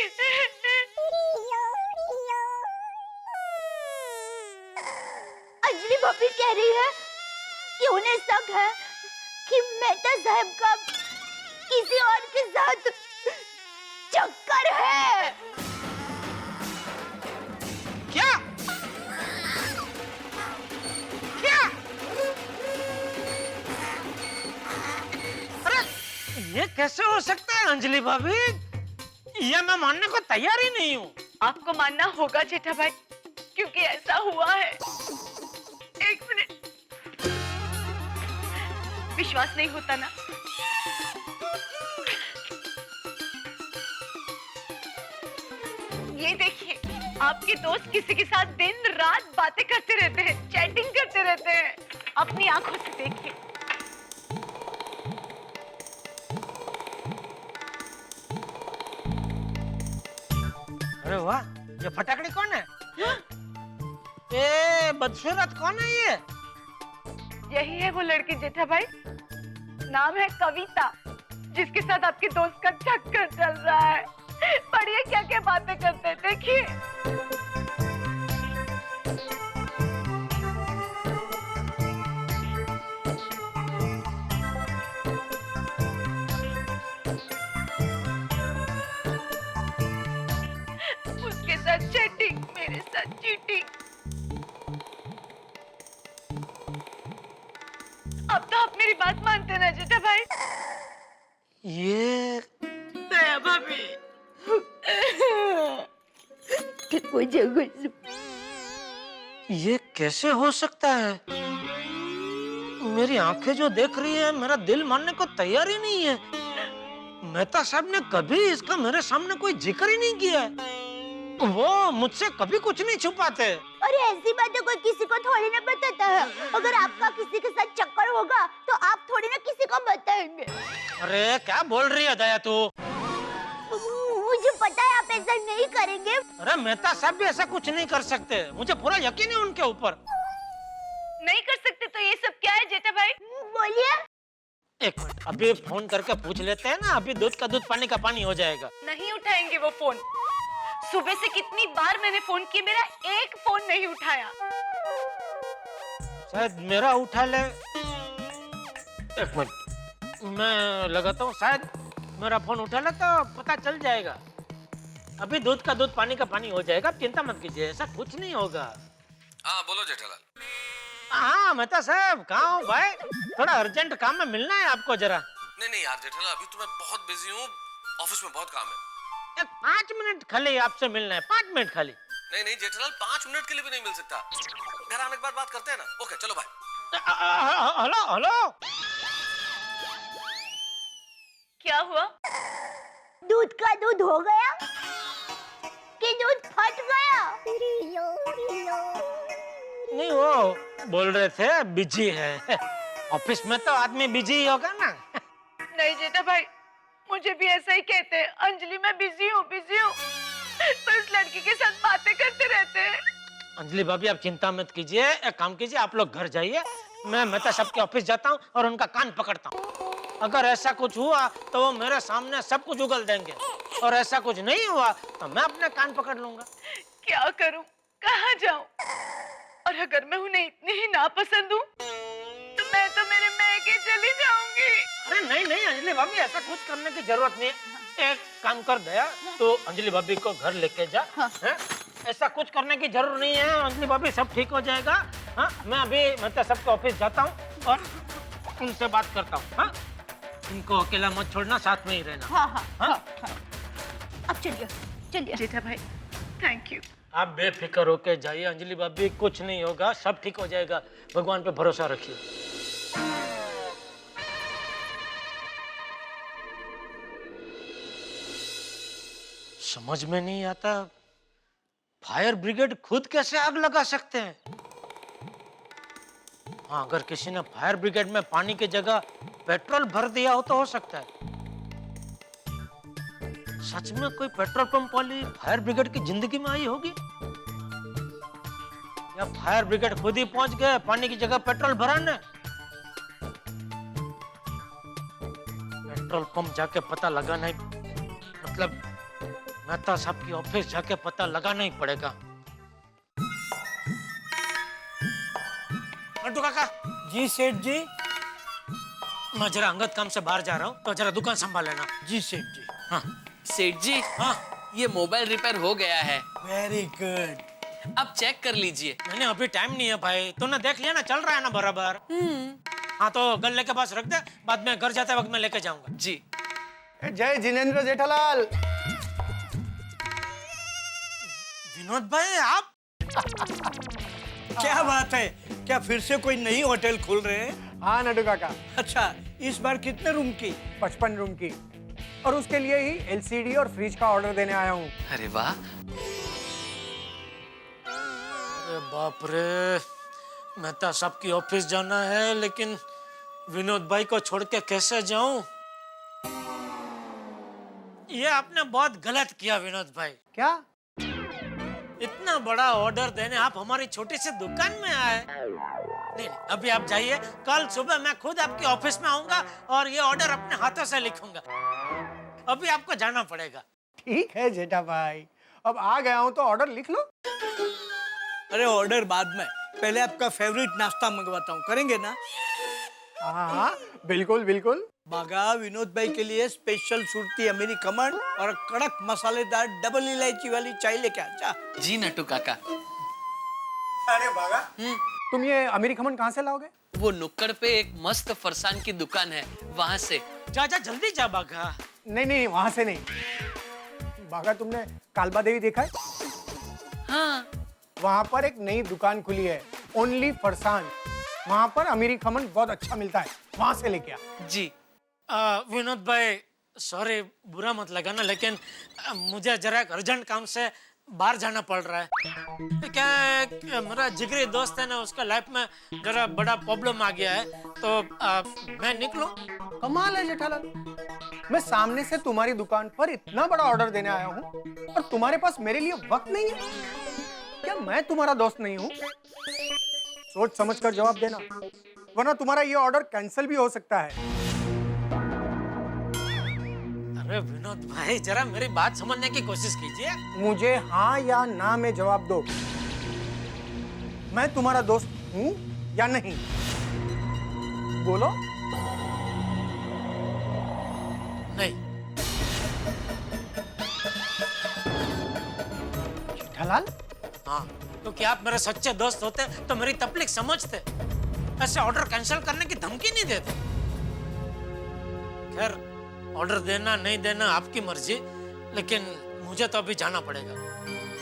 अंजलि भाभी कह रही है कि उन्हें शक है कि मेहता साहब का किसी और के साथ चक्कर है। क्या? क्या? अरे ये कैसे हो सकता है अंजलि भाभी? ये मैं मानने को तैयार ही नहीं हूँ। आपको मानना होगा जेठा भाई, क्योंकि ऐसा हुआ है। एक मिनट, विश्वास नहीं होता ना? ये देखिए, आपके दोस्त किसी के साथ दिन रात बातें करते रहते हैं, चैटिंग करते रहते हैं। अपनी आंखों से देखिए। अरे वाह, ये फटाकड़ी कौन है? ए बदसूरत कौन है ये? यही है वो लड़की जेठा भाई, नाम है कविता, जिसके साथ आपके दोस्त का चक्कर चल रहा है। पढ़िए क्या क्या बातें करते हैं, देखिए। उसके साथ चैटिंग, मेरे साथ चीटिंग। अब तो आप मेरी बात मानते ना जेठा भाई? ये दया भाभी, मुझे ये कैसे हो सकता है? मेरी आंखें जो देख रही है, मेरा दिल मानने को तैयार ही नहीं है। मेहता साहब ने कभी इसका मेरे सामने कोई जिक्र ही नहीं किया है। वो मुझसे कभी कुछ नहीं छुपाते। अरे ऐसी बातें कोई किसी को थोड़ी ना बताता है। अगर आपका किसी के साथ चक्कर होगा तो आप थोड़ी ना किसी को बताएंगे। अरे क्या बोल रही है दया तू? मुझे पता है आप ऐसा नहीं करेंगे। अरे मेहता साहब भी ऐसा कुछ नहीं कर सकते, मुझे पूरा यकीन है उनके ऊपर। नहीं कर सकते तो ये सब क्या है जेठा भाई? बोलिए। एक मिनट, अभी फोन करके पूछ लेते हैं ना, अभी दूध का दूध पानी का पानी हो जाएगा। नहीं उठाएंगे वो फोन। सुबह से कितनी बार मैंने फोन किया, मेरा एक फोन नहीं उठाया। शायद मेरा उठा ले। एक मिनट, मैं लगाता हूँ, शायद मेरा फोन उठा ले तो पता चल जाएगा। अभी दूध का दूध पानी का पानी हो जाएगा, चिंता मत कीजिए, ऐसा कुछ नहीं होगा। हाँ बोलो जेठालाल। हाँ मेहता साहब, कहाँ हो भाई? थोड़ा अर्जेंट काम में मिलना है आपको जरा। नहीं यार जेठालाल, अभी तो मैं बहुत बिजी हूँ, ऑफिस में बहुत काम है। 5 मिनट खाली आपसे मिलना है, 5 मिनट खाली। नहीं जेठालाल, 5 मिनट के लिए भी नहीं मिल सकता। घर आने के बाद बात करते हैं ना। ओके चलो भाई। हेलो। क्या हुआ? दूध का दूध हो गया कि दूध फट गया? नहीं, वो बोल रहे थे बिजी है। ऑफिस में तो आदमी बिजी ही होगा ना। नहीं जेठा भाई, मुझे भी ऐसा ही कहते हैं। अंजलि मैं बिजी हूँ पर उस लड़की के साथ बातें करते रहते हैं। अंजलि भाभी आप चिंता मत कीजिए, एक काम कीजिए, आप लोग घर जाइए, मैं मेहता साहब के ऑफिस जाता हूँ और उनका कान पकड़ता हूँ। अगर ऐसा कुछ हुआ तो वो मेरे सामने सब कुछ उगल देंगे, और ऐसा कुछ नहीं हुआ तो मैं अपने कान पकड़ लूंगा। क्या करूं, कहाँ जाऊं? और अगर मैं उन्हें इतनी ही नापसंद हूँ तो मैं तो मेरे मैके चली जाऊंगी। अरे नहीं अंजलि भाभी, ऐसा कुछ करने की जरूरत नहीं है। एक काम कर दया, तो अंजलि भाभी को घर लेके जा। हैं? ऐसा कुछ करने की जरूरत नहीं है अंजलि भाभी, सब ठीक हो जाएगा। हाँ, मैं अभी मतलब सबके ऑफिस जाता हूँ और उनसे बात करता हूँ। हाँ, इनको अकेला मत छोड़ना, साथ में ही रहना। हाँ। अब चलिए जेठा भाई, थैंक यू। आप बेफिक्र होके जाइए अंजलि भाभी, कुछ नहीं होगा, सब ठीक हो जाएगा, भगवान पे भरोसा रखिए। समझ में नहीं आता, फायर ब्रिगेड खुद कैसे आग लगा सकते हैं? हाँ, अगर किसी ने फायर ब्रिगेड में पानी की जगह पेट्रोल भर दिया हो तो हो सकता है। सच में कोई पेट्रोल पंप वाली फायर ब्रिगेड की जिंदगी में आई होगी, या फायर ब्रिगेड खुद ही पहुंच गए पानी की जगह पेट्रोल भराने? पेट्रोल पंप जाके पता लगाना ही, मतलब मेहता साहब की ऑफिस जाके पता लगाना ही पड़ेगा। मंटू काका। जी सेठ जी। मैं जरा अंगत काम से बाहर जा रहा हूँ, तो जरा दुकान संभाल लेना। जी सेठ जी। हाँ सेठ जी, हाँ, ये मोबाइल रिपेयर हो गया है। Very good. अब चेक कर लीजिए। नहीं अभी टाइम नहीं है भाई, तूने देख लिया ना, चल रहा है ना बराबर। हाँ तो गले के पास रख दे, बाद में घर जाते वक्त मैं लेके जाऊंगा। जी। जय जिनेंद्र जेठालाल। विनोद भाई आप? क्या बात है, क्या फिर से कोई नई होटल खुल रहे हैं? हाँ नडू काका। अच्छा, इस बार कितने रूम की? 55 रूम की, और उसके लिए ही एलसीडी और फ्रिज का ऑर्डर देने आया हूँ। अरे वाह। अरे बाप रे, मेहता साहब की ऑफिस जाना है, लेकिन विनोद भाई को छोड़ के कैसे जाऊं? ये आपने बहुत गलत किया विनोद भाई। क्या? इतना बड़ा ऑर्डर देने आप हमारी छोटी सी दुकान में आए? नहीं, अभी आप जाइए, कल सुबह मैं खुद आपके ऑफिस में आऊंगा और ये ऑर्डर अपने हाथों से लिखूंगा। अभी आपको जाना पड़ेगा। ठीक है जेठा भाई, अब आ गया हूँ तो ऑर्डर लिख लो। अरे ऑर्डर बाद में, पहले आपका फेवरेट नाश्ता मंगवाता हूँ, करेंगे ना? हाँ हाँ बिल्कुल बिल्कुल। बागा, विनोद भाई के लिए स्पेशल सुरती अमेरिकन और कड़क मसालेदार डबल इलायची वाली चाय लेके आ जा। जी नटू काका। अरे बागा, तुम ये अमेरिकन कहाँ से लाओगे? वो नुक्कड़ पे एक मस्त फरसान की दुकान है, वहाँ से। जा जा जल्दी जा बागा। नहीं नहीं, वहाँ से नहीं। बागा, तुमने कालबा देवी देखा है? हाँ। वहाँ पर एक नई दुकान खुली है, ओनली फरसान। वहाँ पर अमीरी खमन बहुत अच्छा मिलता है, वहाँ से लेके आ। जी। विनोद भाई, सॉरी, बुरा मत लगाना, लेकिन मुझे जरा एक अर्जेंट काम से बाहर जाना पड़ रहा है। क्या है कि मेरा जिगरी दोस्त है ना, उसका लाइफ में जरा बड़ा प्रॉब्लम आ गया है, तो मैं निकलूं? कमाल है जेठालाल, मैं सामने से तुम्हारी दुकान पर इतना बड़ा ऑर्डर देने आया हूँ और तुम्हारे पास मेरे लिए वक्त नहीं है। क्या मैं तुम्हारा दोस्त नहीं हूँ? सोच समझ कर जवाब देना, वरना तुम्हारा ये ऑर्डर कैंसिल भी हो सकता है। अरे विनोद भाई, जरा मेरी बात समझने की कोशिश कीजिए। मुझे हाँ या ना में जवाब दो, मैं तुम्हारा दोस्त हूँ या नहीं? बोलो। नहीं। जेठालाल? हाँ, क्योंकि आप मेरे सच्चे दोस्त होते तो मेरी तकलीफ समझते, ऐसे ऑर्डर कैंसिल करने की धमकी नहीं देते। खैर, ऑर्डर देना नहीं देना आपकी मर्जी, लेकिन मुझे तो अभी जाना पड़ेगा,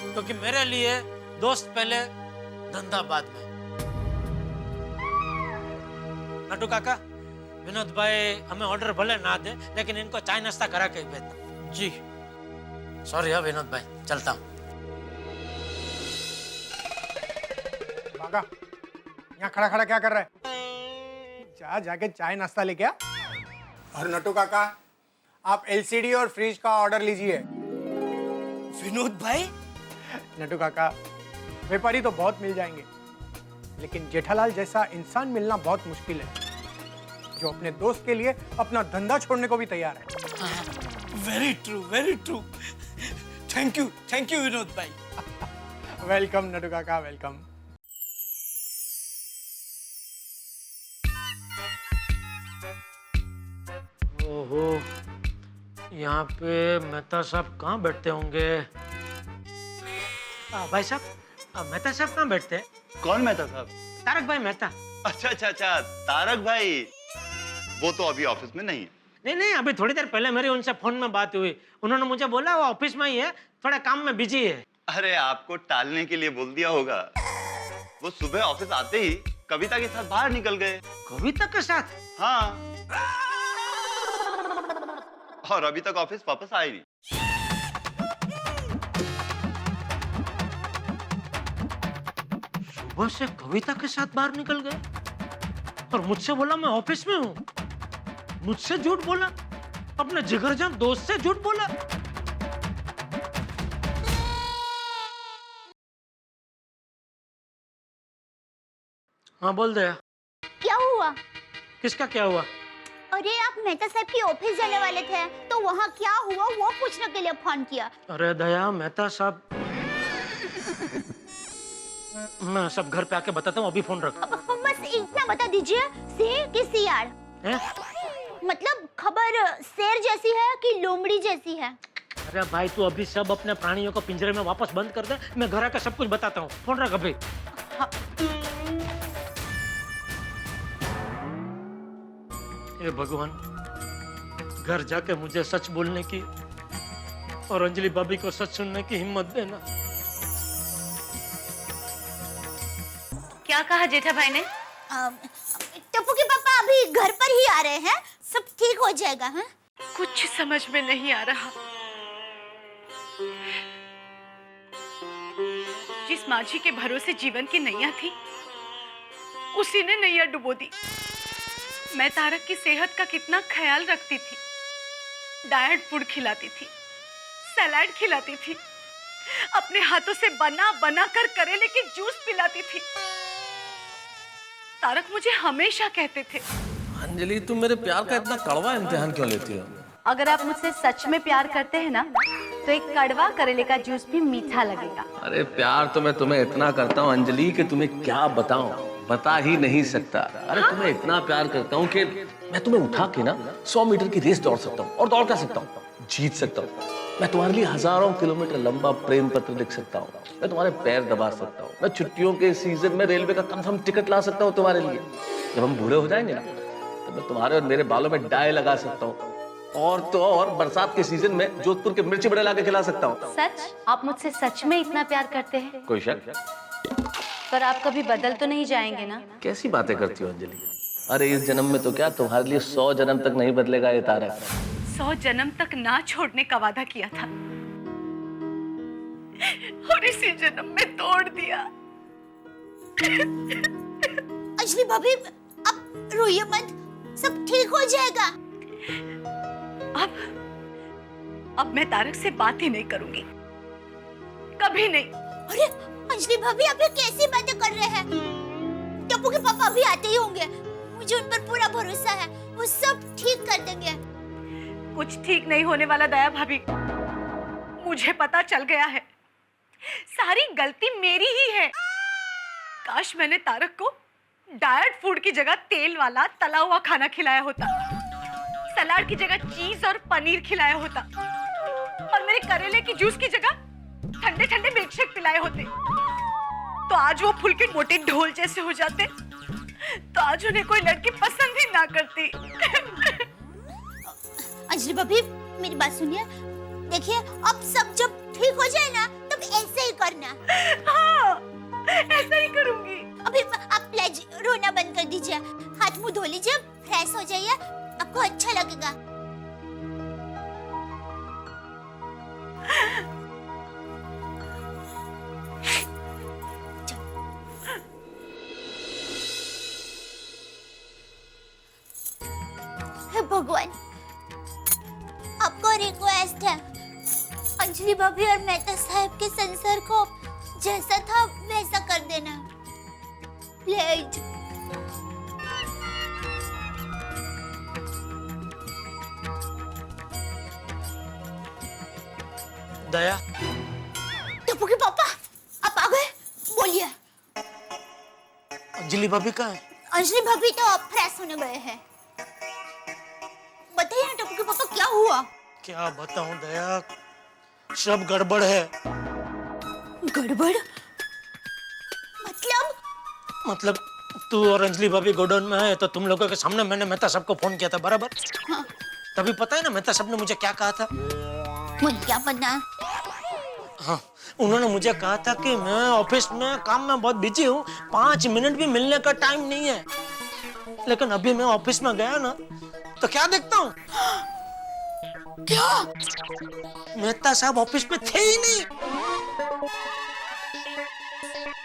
क्योंकि मेरे लिए दोस्त पहले, धंधा बाद में। नटू काका, विनोद भाई हमें ऑर्डर भले ना दे, लेकिन इनको चाय नाश्ता करा के भेजना। जी। सॉरी है विनोद भाई, चलता हूँ। बागा, यहाँ खड़ा खड़ा क्या कर रहा है? जा जाके चाय नाश्ता लेके आ। और नटू काका, आप एलसीडी और फ्रिज का ऑर्डर लीजिए। विनोद भाई? नटू काका, व्यापारी तो बहुत मिल जाएंगे, लेकिन जेठालाल जैसा इंसान मिलना बहुत मुश्किल है, जो अपने दोस्त के लिए अपना धंधा छोड़ने को भी तैयार है। Very true, very true. Thank you Vinod भाई। वेलकम नटू काका, वेलकम। ओहो, यहाँ पे मेहता साहब कहाँ बैठते होंगे? भाई साहब, मेहता साहब कहाँ बैठते हैं? कौन मेहता साहब? तारक भाई मेहता। अच्छा अच्छा अच्छा, तारक भाई, वो तो अभी ऑफिस में नहीं है। नहीं नहीं, अभी थोड़ी देर पहले मेरी उनसे फोन में बात हुई, उन्होंने मुझे बोला वो ऑफिस में ही है, थोड़ा काम में बिजी है। अरे आपको टालने के लिए बोल दिया होगा। वो सुबह ऑफिस आते ही कविता के साथ बाहर निकल गए। कविता के साथ? हाँ, और अभी तक ऑफिस वापस आए नहीं। सुबह से कविता के साथ बाहर निकल गए और मुझसे बोला मैं ऑफिस में हूँ। मुझसे झूठ बोला, अपने जिगरजान दोस्त से झूठ बोला। हाँ बोल दे। क्या हुआ? किसका क्या हुआ? अरे आप मेहता साहब की ऑफिस जाने वाले थे, तो वहाँ क्या हुआ वो पूछने के लिए फोन किया। अरे दया, मेहता साहब, मैं सब घर पे आके बताता हूँ, अभी फोन रख। बस इतना बता दीजिए, शेर की सियार? मतलब खबर शेर जैसी है कि लोमड़ी जैसी है? अरे भाई, तू अभी सब अपने प्राणियों को पिंजरे में वापस बंद कर दे, मैं घर आकर सब कुछ बताता हूँ। फोन रख अभी। हे भगवान, घर जाके मुझे सच बोलने की और अंजलि भाभी को सच सुनने की हिम्मत देना। क्या कहा जेठा भाई ने? टप्पू के पापा अभी घर पर ही आ रहे हैं, सब ठीक हो जाएगा। हाँ? कुछ समझ में नहीं आ रहा। जिस माझी के भरोसे जीवन की नैया थी, उसी ने नैया डुबो दी। मैं तारक की सेहत का कितना ख्याल रखती थी, डाइट फूड खिलाती थी, सलाद खिलाती थी, अपने हाथों से बना बना कर करेले के जूस पिलाती थी। तारक मुझे हमेशा कहते थे, अंजलि तुम मेरे प्यार का इतना कड़वा इम्तिहान क्यों लेती हो? अगर आप मुझसे सच में प्यार करते हैं ना, तो एक कड़वा करेले का जूस भी मीठा लगेगा। अरे प्यार तो मैं तुम्हें इतना करता हूँ अंजलि कि तुम्हें क्या बताऊं, बता ही नहीं सकता। अरे तुम्हें इतना प्यार करता हूँ कि मैं तुम्हें उठा के ना 100 मीटर की रेस दौड़ सकता हूँ, और दौड़ कर सकता हूँ, जीत सकता हूँ। मैं तुम्हारे लिए हजारों किलोमीटर लंबा प्रेम पत्र लिख सकता हूँ, मैं तुम्हारे पैर दबा सकता हूँ, मैं छुट्टियों के सीजन में रेलवे का कंफर्म टिकट ला सकता हूँ तुम्हारे लिए। जब हम बूढ़े हो जाएंगे ना, तो मैं तुम्हारे और मेरे बालों में डाई लगा सकता हूँ, और तो और बरसात के सीजन में जोधपुर के मिर्ची बड़े ला के खिला सकता हूँ। सच? आप मुझसे सच में इतना प्यार करते हैं? कोई शक? पर आप कभी बदल तो नहीं जाएंगे ना? कैसी बातें करती हो अंजलि? अरे इस जन्म में तो क्या, तुम्हारे लिए 100 जन्म तक नहीं बदलेगा ये तारक। 100 जन्म तक ना छोड़ने का वादा किया था, और इसी जन्म में तोड़ दिया। अंजलि भाभी, अब रोइए मत, सब ठीक हो जाएगा। अब मैं तारक से बात ही नहीं करूंगी, कभी नहीं। अरे अंजलि भाभी, आप ये कैसी बातें कर रहे हैं? टप्पू के पापा भी आते ही होंगे, मुझे उन पर पूरा भरोसा है, वो सब ठीक कर देंगे। कुछ ठीक नहीं होने वाला दया भाभी, मुझे पता चल गया है, सारी गलती मेरी ही है। काश मैंने तारक को डाइट फूड की जगह तेल वाला तला हुआ खाना खिलाया होता, सलाद की जगह चीज और पनीर खिलाया होता, और मेरे करेले की जूस की जगह ठंडे ठंडे मिल्कशेक पिलाए होते, तो आज वो फूल के मोटे ढोल जैसे हो जाते, तो आज उन्हें कोई लड़की पसंद ही ना करती। अंजलि भाभी, मेरी बात सुनिए, देखिए अब सब जब ठीक हो जाए ना, तब ऐसे ही करना। हाँ, ऐसा ही करूंगी। अभी आप प्लीज रोना बंद कर दीजिए, हाथ मुंह धो लीजिए, फ्रेश हो जाइए, आपको अच्छा लगेगा। हे भगवान, आपको रिक्वेस्ट है, अंजलि भाभी और मेहता साहब के संसार को जैसा था वैसा कर देना, प्लीज। दया, टप्पू के पापा, आप आ गए, बोलिए। अंजलि भाभी कहाँ है? अंजलि भाभी तो फ्रेश होने गए हैं। बताइए ना टप्पू के पापा, क्या हुआ? क्या बताऊं दया, सब गड़बड़ है। गड़बड़? मतलब तू और अंजलि भाभी गोडाउन में है, तो तुम लोगों के सामने मैंने मेहता साहब को फोन किया था, बराबर? हाँ। तभी पता है ना मेहता साहब ने मुझे क्या कहा था? मुझे क्या पता? हाँ, उन्होंने मुझे कहा था कि मैं ऑफिस में काम में बहुत बिजी हूँ, 5 मिनट भी मिलने का टाइम नहीं है। लेकिन अभी मैं ऑफिस में गया ना, तो क्या देखता हूँ? क्या? मेहता साहब ऑफिस में थे ही नहीं।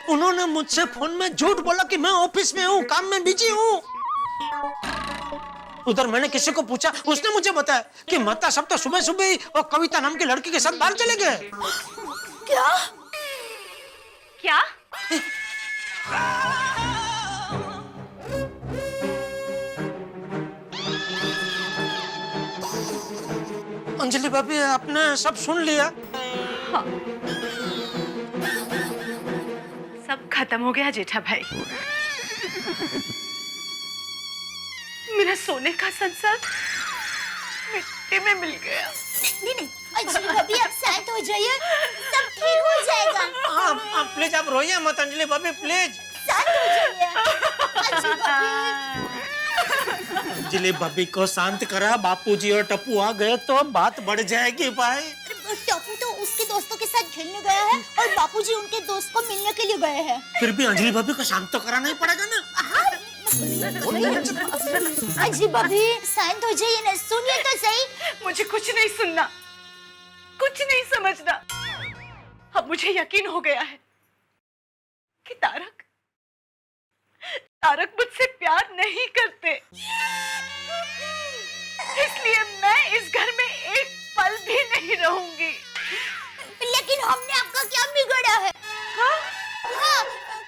उन्होंने मुझसे फोन में झूठ बोला कि मैं ऑफिस में हूँ, काम में बिजी हूँ। उधर मैंने किसी को पूछा, उसने मुझे बताया कि मेहता साहब तो सुबह सुबह ही और कविता नाम की लड़की के साथ बाहर चले गए। क्या? क्या? अंजलि भाभी, आपने सब सुन लिया? हाँ। सब खत्म हो गया जेठा भाई, मेरा सोने का संसार मिट्टी में मिल गया। नहीं, अंजलि भाभी आप शांत हो जाइए, सब ठीक हो जाएगा। आप प्लीज, आप रोइए मत अंजलि भाभी, प्लीज शांत हो जाइए। अंजलि भाभी, अंजलि भाभी को शांत करा, बापूजी और टप्पू आ गए तो बात बढ़ जाएगी भाई। टॉपू तो उसके दोस्तों के साथ खेलने गया है और बापूजी उनके दोस्त को मिलने के लिए गए हैं। फिर भी अंजलि भाभी को शांत तो कराना ही पड़ेगा ना। अंजलि भाभी शांत हो जाइए ना, सुनिए तो सही। मुझे कुछ नहीं सुनना, कुछ नहीं समझना। अब मुझे यकीन हो गया है कि तारक मुझसे प्यार नहीं करते, इसलिए मैं इस घर में एक पल भी नहीं रहूंगी। लेकिन हमने आपका क्या बिगाड़ा है? हाँ,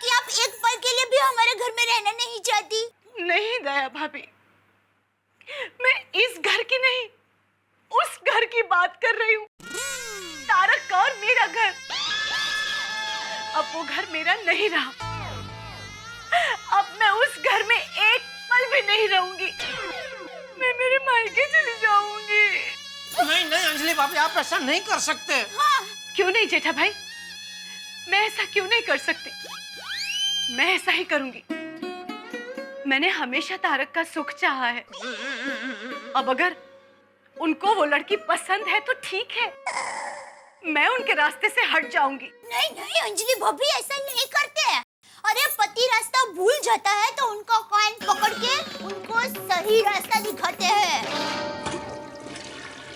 कि आप एक पल के लिए भी हमारे घर में रहना नहीं चाहती? नहीं दया भाभी, मैं इस घर की नहीं, उस घर की बात कर रही हूँ। तारक और मेरा घर। अब वो घर मेरा नहीं रहा। अब मैं उस घर में एक पल भी नहीं रहूंगी। मैं मेरे मायके चली जाऊंगी। नहीं नहीं अंजलि भाभी, आप ऐसा नहीं कर सकते। हाँ, क्यों नहीं जेठा भाई, मैं ऐसा क्यों नहीं कर सकती? मैं ऐसा ही करूंगी। मैंने हमेशा तारक का सुख चाहा है। अब अगर उनको वो लड़की पसंद है तो ठीक है, मैं उनके रास्ते से हट जाऊंगी। नहीं नहीं अंजलि भाभी, ऐसा नहीं करते हैं। अरे पति रास्ता भूल जाता है तो उनको कान पकड़ के उनको सही रास्ता दिखाते हैं।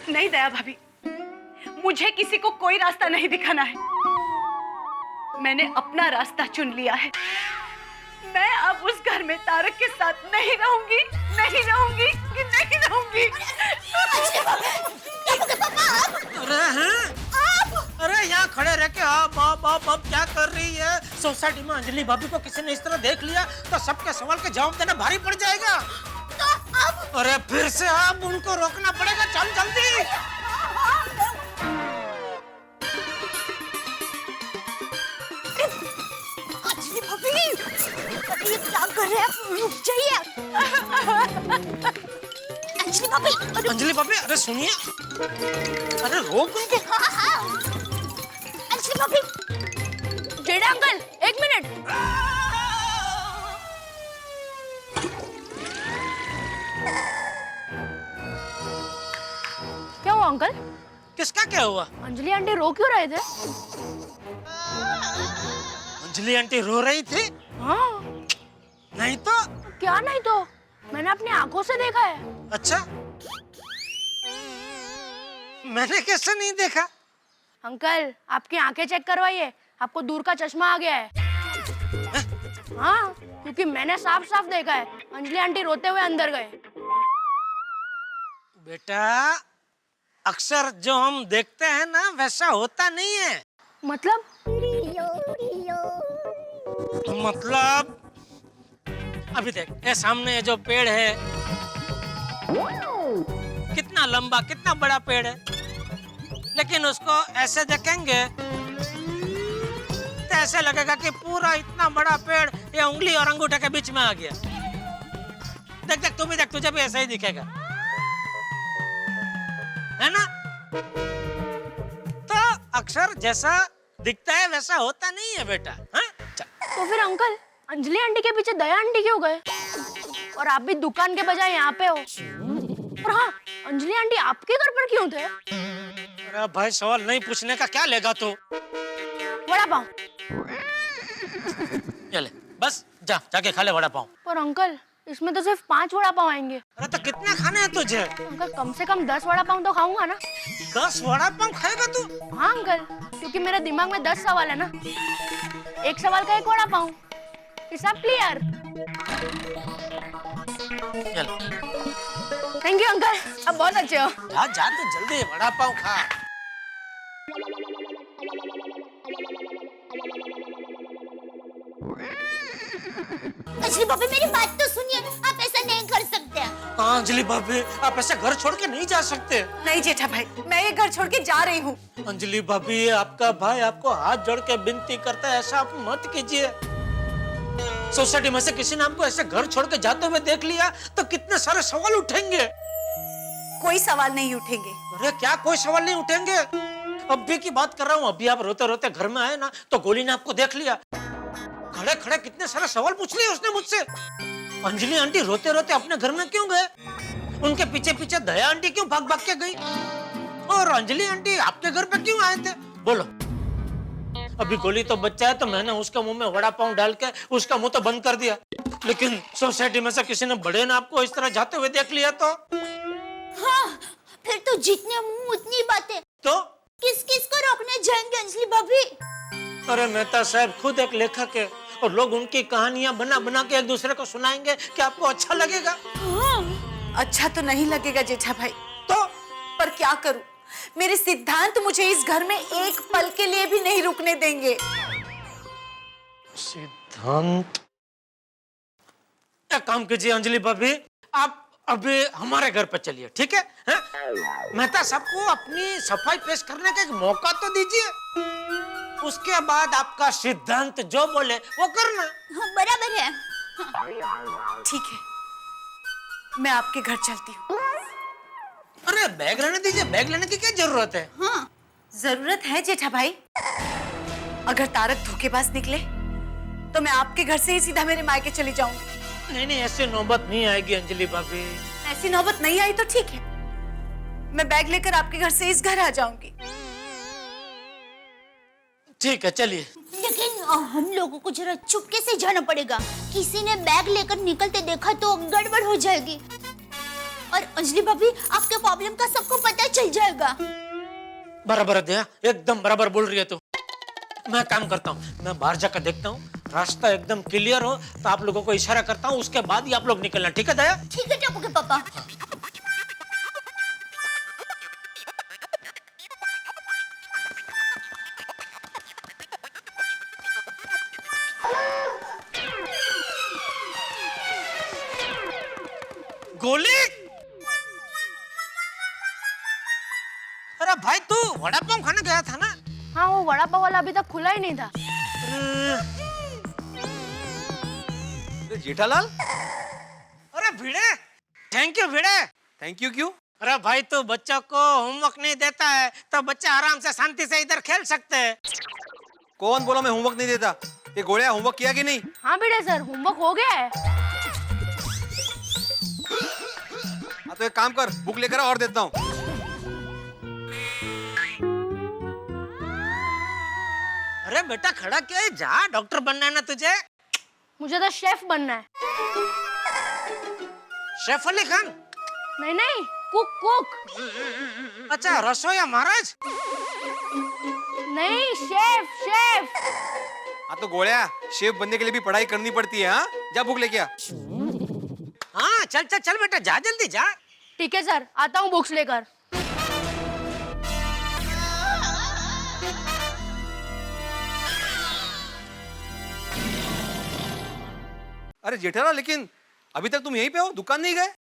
नहीं दया भाभी, मुझे किसी को कोई रास्ता नहीं दिखाना है। मैंने अपना रास्ता चुन लिया है। मैं अब उस घर में तारक के साथ नहीं रहूंगी, नहीं रहूंगी, नहीं रहूंगी। अरे हैं? अरे यहाँ खड़े रह के आप क्या कर रही है? सोसाइटी में अंजलि भाभी को किसी ने इस तरह देख लिया तो सबके सवाल के जवाब देना भारी पड़ जाएगा। तो अब? अरे फिर से अब उनको रोकना पड़ेगा। चल जल्दी। अंजलि भाभी, अरे ये क्या कर रहे हैं? रुक जाइए। अंजलि भाभी, अंजलि भाभी, अरे सुनिए, अरे रोक उनको। अंजलि भाभी, जेठा अंकल, एक मिनट। क्या हुआ अंकल? किसका क्या हुआ? अंजलि आंटी रो क्यों रहे थे? अंजलि आंटी रो रही थी? हाँ। नहीं तो? क्या नहीं तो? मैंने अपनी आंखों से देखा है। अच्छा, मैंने कैसे नहीं देखा? अंकल, आपकी आंखें चेक करवाइए, आपको दूर का चश्मा आ गया है। हाँ, क्योंकि मैंने साफ साफ देखा है, अंजलि आंटी रोते हुए अंदर गए। बेटा, अक्सर जो हम देखते हैं ना वैसा होता नहीं है। मतलब अभी देख, ये सामने ये जो पेड़ है, कितना लंबा, कितना बड़ा पेड़ है, लेकिन उसको ऐसे देखेंगे तो ऐसे लगेगा कि पूरा इतना बड़ा पेड़ ये उंगली और अंगूठे के बीच में आ गया। देख देख, तू भी देख, तुझे भी ऐसा ही दिखेगा, है ना? तो अक्सर जैसा दिखता है वैसा होता नहीं है बेटा। हाँ? तो फिर अंकल, अंजलि आंटी के पीछे दया आंटी क्यों गए? और आप भी दुकान के बजाय यहाँ पे हो। और हाँ, अंजलि आंटी आपके घर पर क्यों थे? अरे भाई, सवाल नहीं पूछने का क्या लेगा तू? वड़ा पाव। चले, बस जा, जाके खा ले वड़ा पाव। पर अंकल, इसमें तो सिर्फ 5 वड़ा पाव आएंगे। अरे तो कितने खाने हैं तुझे? अंकल, कम से कम 10 वड़ा पाव तो खाऊंगा ना। 10 वड़ा पाव खाएगा तू? हाँ अंकल, क्योंकि मेरे दिमाग में 10 सवाल है ना। एक सवाल का एक वड़ा पाव, हिसाब क्लियर। थैंक यू अंकल, आप बहुत अच्छे हो। जा जा, तू जल्दी वड़ा पाव खा। अंजलि भाभी, मेरी बात तो सुनिए, आप ऐसा नहीं कर सकते। हाँ अंजलि भाभी, आप ऐसे घर छोड़ के नहीं जा सकते। नहीं जेठा भाई, मैं ये घर छोड़ के जा रही हूँ। अंजलि भाभी, आपका भाई आपको हाथ जोड़ के विनती करता है, ऐसा आप मत कीजिए। सोसाइटी में से किसी ने आपको ऐसे घर छोड़ के जाते हुए देख लिया तो कितने सारे सवाल उठेंगे। कोई सवाल नहीं उठेंगे। अरे क्या कोई सवाल नहीं उठेंगे? अभी की बात कर रहा हूँ, अभी आप रोते रोते घर में आए ना तो गोली ने आपको देख लिया, खड़े खड़े कितने सारे सवाल पूछ लिए उसने मुझसे। अंजलि आंटी रोते रोते अपने घर में क्यों गए? उनके पीछे पीछे दया आंटी क्यों भाग भाग के गई? और अंजलि आंटी आपके घर पे क्यों आए थे? बोलो। अभी गोली तो बच्चा है तो मैंने उसके मुंह में वड़ा पाव डाल के उसका मुंह तो बंद कर दिया, लेकिन सोसाइटी में से किसी ने बड़े ने आपको इस तरह जाते हुए देख लिया तो? हाँ, फिर तो जितने मुंह उतनी बातें। तो किस किस को रोकने जाएंगे अंजलि भाभी? अरे मेहता साहब खुद एक लेखक है और लोग उनकी कहानियां बना बना के एक दूसरे को सुनाएंगे, क्या आपको अच्छा लगेगा? अच्छा तो नहीं लगेगा जेठा भाई, तो पर क्या करूं, मेरे सिद्धांत मुझे इस घर में एक पल के लिए भी नहीं रुकने देंगे। सिद्धांत, एक काम कीजिए अंजलि भाभी, आप अभी हमारे घर पर चलिए, ठीक है? मेहता साहब को अपनी सफाई पेश करने का एक मौका तो दीजिए, उसके बाद आपका सिद्धांत जो बोले वो करना। हाँ, बराबर है। ठीक है, मैं आपके घर चलती हूँ। अरे बैग लेने दीजिए, बैग लेने की क्या जरूरत है? हाँ, जरूरत है जेठा भाई। अगर तारक धोखेबाज निकले तो मैं आपके घर से ही सीधा मेरे मायके चली जाऊंगी। नहीं नहीं, ऐसी नौबत नहीं आएगी अंजलि भाभी। ऐसी नौबत नहीं आई तो ठीक है, मैं बैग लेकर आपके घर से इस घर आ जाऊंगी। ठीक है, चलिए। लेकिन हम लोगों को जरा चुपके से जाना पड़ेगा, किसी ने बैग लेकर निकलते देखा तो गड़बड़ हो जाएगी। और अंजलि भाभी, आपके प्रॉब्लम का सबको पता चल जाएगा। बराबर है, एकदम बराबर बोल रही है तू। मैं काम करता हूँ, मैं बाहर जाकर देखता हूँ, रास्ता एकदम क्लियर हो तो आप लोगों को इशारा करता हूँ, उसके बाद ही आप लोग निकलना, ठीक है दया? ठीक है टप्पू के पापा। गोली? अरे भाई तू वड़ा पाव खाने गया था ना? हाँ, वो वड़ा पाव वाला अभी तक खुला ही नहीं था। जेठालाल? अरे Bhide, thank you Bhide. Thank you क्यों? अरे भाई तू बच्चों को होमवर्क नहीं देता है तो बच्चे आराम से शांति से इधर खेल सकते हैं। कौन बोला मैं होमवर्क नहीं देता? ये गोलियां होमवर्क किया कि नहीं? हाँ भिड़े सर, होमवर्क हो गया है। तो एक काम कर, बुक लेकर आ और देता हूँ। अरे बेटा खड़ा क्या है, जा, डॉक्टर बनना है ना तुझे? मुझे तो शेफ बनना है। शेफ अली खान? नहीं नहीं, कुक कुक। अच्छा, रसोईया महाराज? नहीं, शेफ शेफ। हाँ तो गोलियां, शेफ बनने के लिए भी पढ़ाई करनी पड़ती है। हाँ, जा बुक लेके आ। हाँ चल चल चल बेटा, जा जल्दी जा। ठीक है सर, आता हूँ बुक्स लेकर। अरे जेठालाल, लेकिन अभी तक तुम यहीं पे हो, दुकान नहीं गए?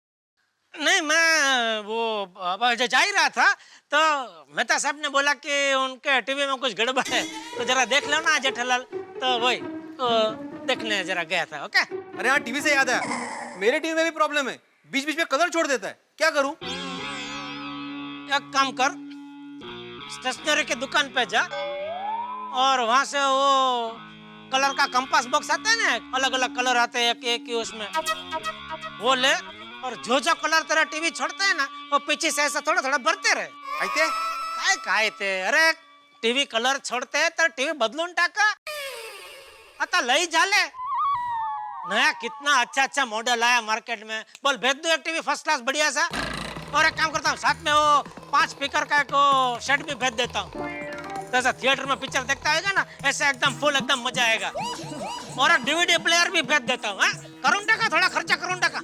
नहीं, मैं वो जा ही रहा था तो मेहता साहब ने बोला कि उनके टीवी में कुछ गड़बड़ है तो जरा देख लो ना जेठालाल, तो वही तो देखने जरा गया था। ओके? अरे हाँ, टीवी से याद आया, मेरे टीवी में भी प्रॉब्लम है, बीच बीच में कलर छोड़ देता है, क्या करूं? एक काम कर, स्टेशनरी की दुकान पे जा और वहां से वो कलर का कंपास बॉक्स आता है ना, अलग अलग कलर आते हैं एक एक ही उसमें, वो ले और जो जो कलर तेरा टीवी छोड़ता है ना वो पीछे से ऐसा थोड़ा थोड़ा भरते रहे। काय ते? अरे टीवी कलर छोड़ते तर टीवी बदलून टाका, आता लई झाले। नया कितना अच्छा अच्छा मॉडल आया मार्केट में, बोल भेज दो एक टीवी फर्स्ट क्लास बढ़िया सा। और एक काम करता हूँ, साथ में वो 5 स्पीकर का एक सेट भी भेज देता हूँ, तो ऐसा थिएटर में पिक्चर देखता आएगा ना, ऐसा एकदम फुल एकदम मजा आएगा। और एक डीवीडी प्लेयर भी भेज देता हूँ। करूँ टाका, थोड़ा खर्चा करूँ टाका।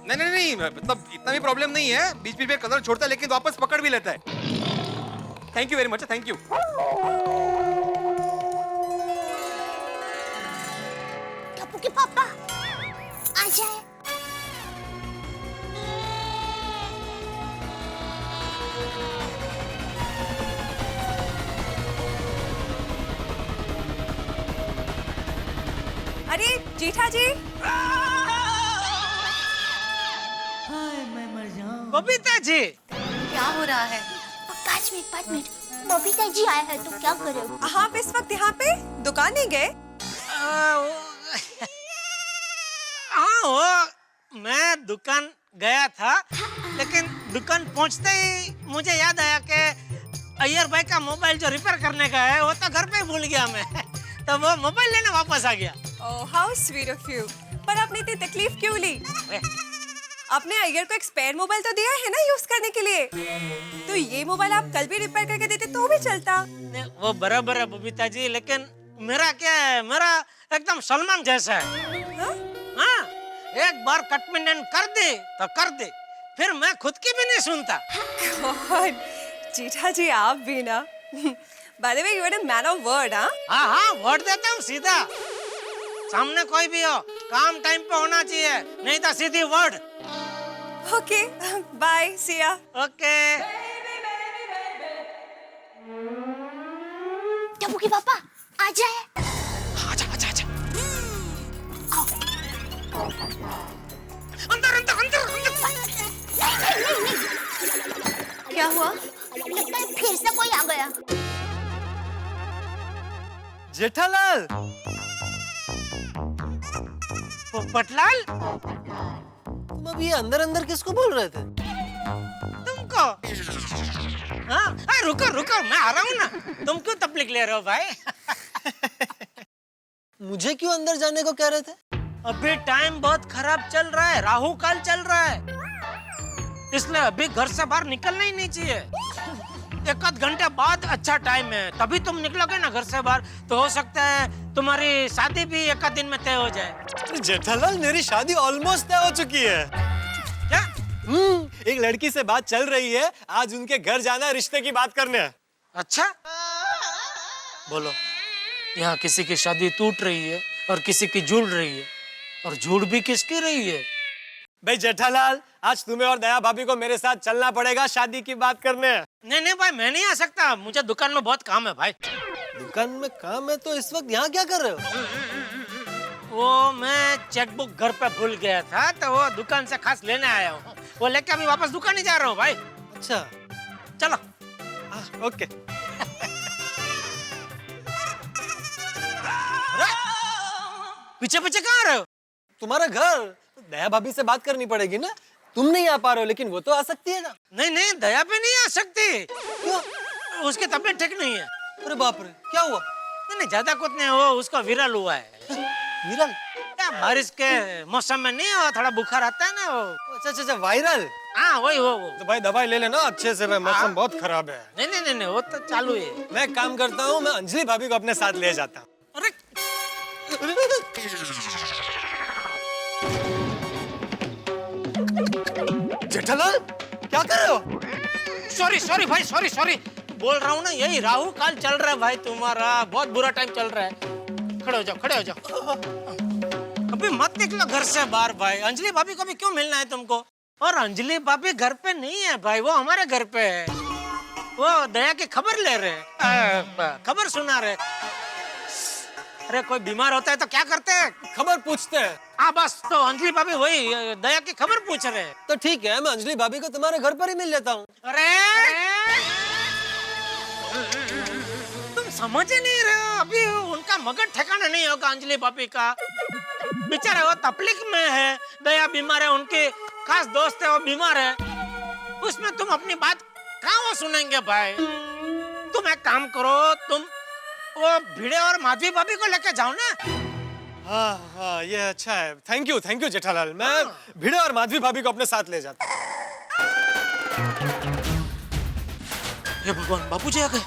नहीं नहीं नहीं, मतलब इतना भी प्रॉब्लम नहीं है, बीच बीच में कलर छोड़ता है लेकिन वापस पकड़ भी लेता है। Thank you very much, thank you. Tappu के पापा आ जाए। अरे जेठा जी। मैं मर जाऊं। बबीता जी, क्या हो रहा है? 5 मिनट, बबीता जी आए हैं तो क्या करें? आप इस वक्त यहाँ पे दुकान नहीं गए? हाँ, वो मैं दुकान गया था लेकिन दुकान पहुंचते ही मुझे याद आया कि अय्यर भाई का मोबाइल जो रिपेयर करने का है वो तो घर पे ही भूल गया मैं। तो वो मोबाइल लेने वापस आ गया। Oh how sweet of you. पर आपने इतनी तकलीफ क्यों ली? आपने अय्यर को एक स्पेयर मोबाइल तो दिया है ना यूज करने के लिए, तो ये मोबाइल आप कल भी रिपेयर करके देते तो भी चलता। वो बराबर है बबीता जी, लेकिन मेरा क्या है, मेरा एकदम सलमान जैसा है। हाँ, एक बार कटमिनेंट कर दे तो कर दे, फिर मैं खुद की भी नहीं सुनता। गॉड, जीठा जी आप भी ना। By the way you are a man of word. हाँ हाँ, वर्ड देता हूँ सीधा। सामने कोई भी हो, काम टाइम पे होना चाहिए, नहीं तो सीधी वर्ड। ओके बाय, सी या। ओके। टप्पू के पापा आ जाए। आजा आजा आजा। अंदर अंदर अंदर अंदर। क्या हुआ? लगता है फिर से कोई आ गया। जेठालाल। पटलाल, तुम अभी अंदर अंदर किसको बोल रहे थे? तुमको। हाँ, रुको रुको, मैं आ रहा हूँ ना। तुम क्यों तकलीफ ले रहे हो भाई? मुझे क्यों अंदर जाने को कह रहे थे? अभी टाइम बहुत खराब चल रहा है, राहु काल चल रहा है, इसलिए अभी घर से बाहर निकलना ही नहीं चाहिए। एक आध घंटे बाद अच्छा टाइम है, तभी तुम निकलोगे ना घर से बाहर, तो हो सकता है तुम्हारी शादी भी एक आध दिन में तय हो जाए। जेठालाल, मेरी शादी ऑलमोस्ट तय हो चुकी है। क्या? एक लड़की से बात चल रही है, आज उनके घर जाना है रिश्ते की बात करने। अच्छा, बोलो, यहाँ किसी की शादी टूट रही है और किसी की जुड़ रही है, और जुड़ भी किसकी रही है? भाई जेठालाल, आज तुम्हें और दया भाभी को मेरे साथ चलना पड़ेगा शादी की बात करने। नहीं नहीं भाई, मैं नहीं आ सकता, मुझे दुकान में बहुत काम है भाई। दुकान में काम है तो इस वक्त यहाँ क्या कर रहे हो? वो मैं चेकबुक घर पे भूल गया था, तो वो दुकान से खास लेने आया हूँ, वो लेके अभी वापस दुकान ही जा रहा हूँ भाई। अच्छा, चलो। ओके। पीछे पीछे कहाँ रहे हो? तुम्हारा घर, दया भाभी से बात करनी पड़ेगी ना। तुम नहीं आ पा रहे हो, लेकिन वो तो आ सकती है ना। नहीं नहीं, दया पे नहीं आ सकती। क्यों? उसकी तबीयत ठीक नहीं है। अरे बाप रे, क्या हुआ? नहीं ज्यादा कुछ नहीं, वो उसका विरल हुआ है। विरल? क्या, बारिश के मौसम में नहीं हो, थोड़ा बुखार आता है ना वो। अच्छा अच्छा अच्छा, वायरल। हाँ वही वो। तो भाई दवाई ले लेना अच्छे से, मौसम बहुत खराब है। नहीं नहीं नहीं नहीं, वो तो चालू है। मैं एक काम करता हूँ, मैं अंजलि भाभी को अपने साथ ले जाता हूँ। अरे जेठालाल, क्या कर रहे हो? सॉरी सॉरी भाई, सॉरी सॉरी, बोल रहा हूँ ना, यही राहु काल चल रहा है भाई तुम्हारा, बहुत बुरा टाइम चल रहा है। खड़े हो जाओ, खड़े हो जाओ। अभी मत निकलो घर से बाहर भाई। अंजलि भाभी को भी क्यों मिलना है तुमको? और अंजलि भाभी घर पे नहीं है भाई, वो हमारे घर पे है। वो दया की खबर ले रहे, खबर सुना रहे। अरे कोई बीमार होता है तो क्या करते हैं? खबर पूछते हैं। हाँ बस, तो अंजलि भाभी वही दया की खबर पूछ रहे हैं। तो ठीक है, मैं अंजलि भाभी को तुम्हारे घर पर ही मिल लेता हूँ। अरे तुम समझ ही नहीं रहे हो, अभी उनका मगज ठिकाना नहीं होगा अंजलि भाभी का। बेचारे वो तकलीफ में है, दया बीमार है, उनके खास दोस्त है वो बीमार है, उसमें तुम अपनी बात कहाँ वो सुनेंगे भाई? तुम एक काम करो, तुम वो भिड़े और माधवी भाभी को लेके जाओ ना। हाँ हाँ, ये अच्छा है। थैंक यू जेठालाल, मैं भिड़े और माधवी भाभी को अपने साथ ले जाता हूँ। हे भगवान, बापूजी आ गए।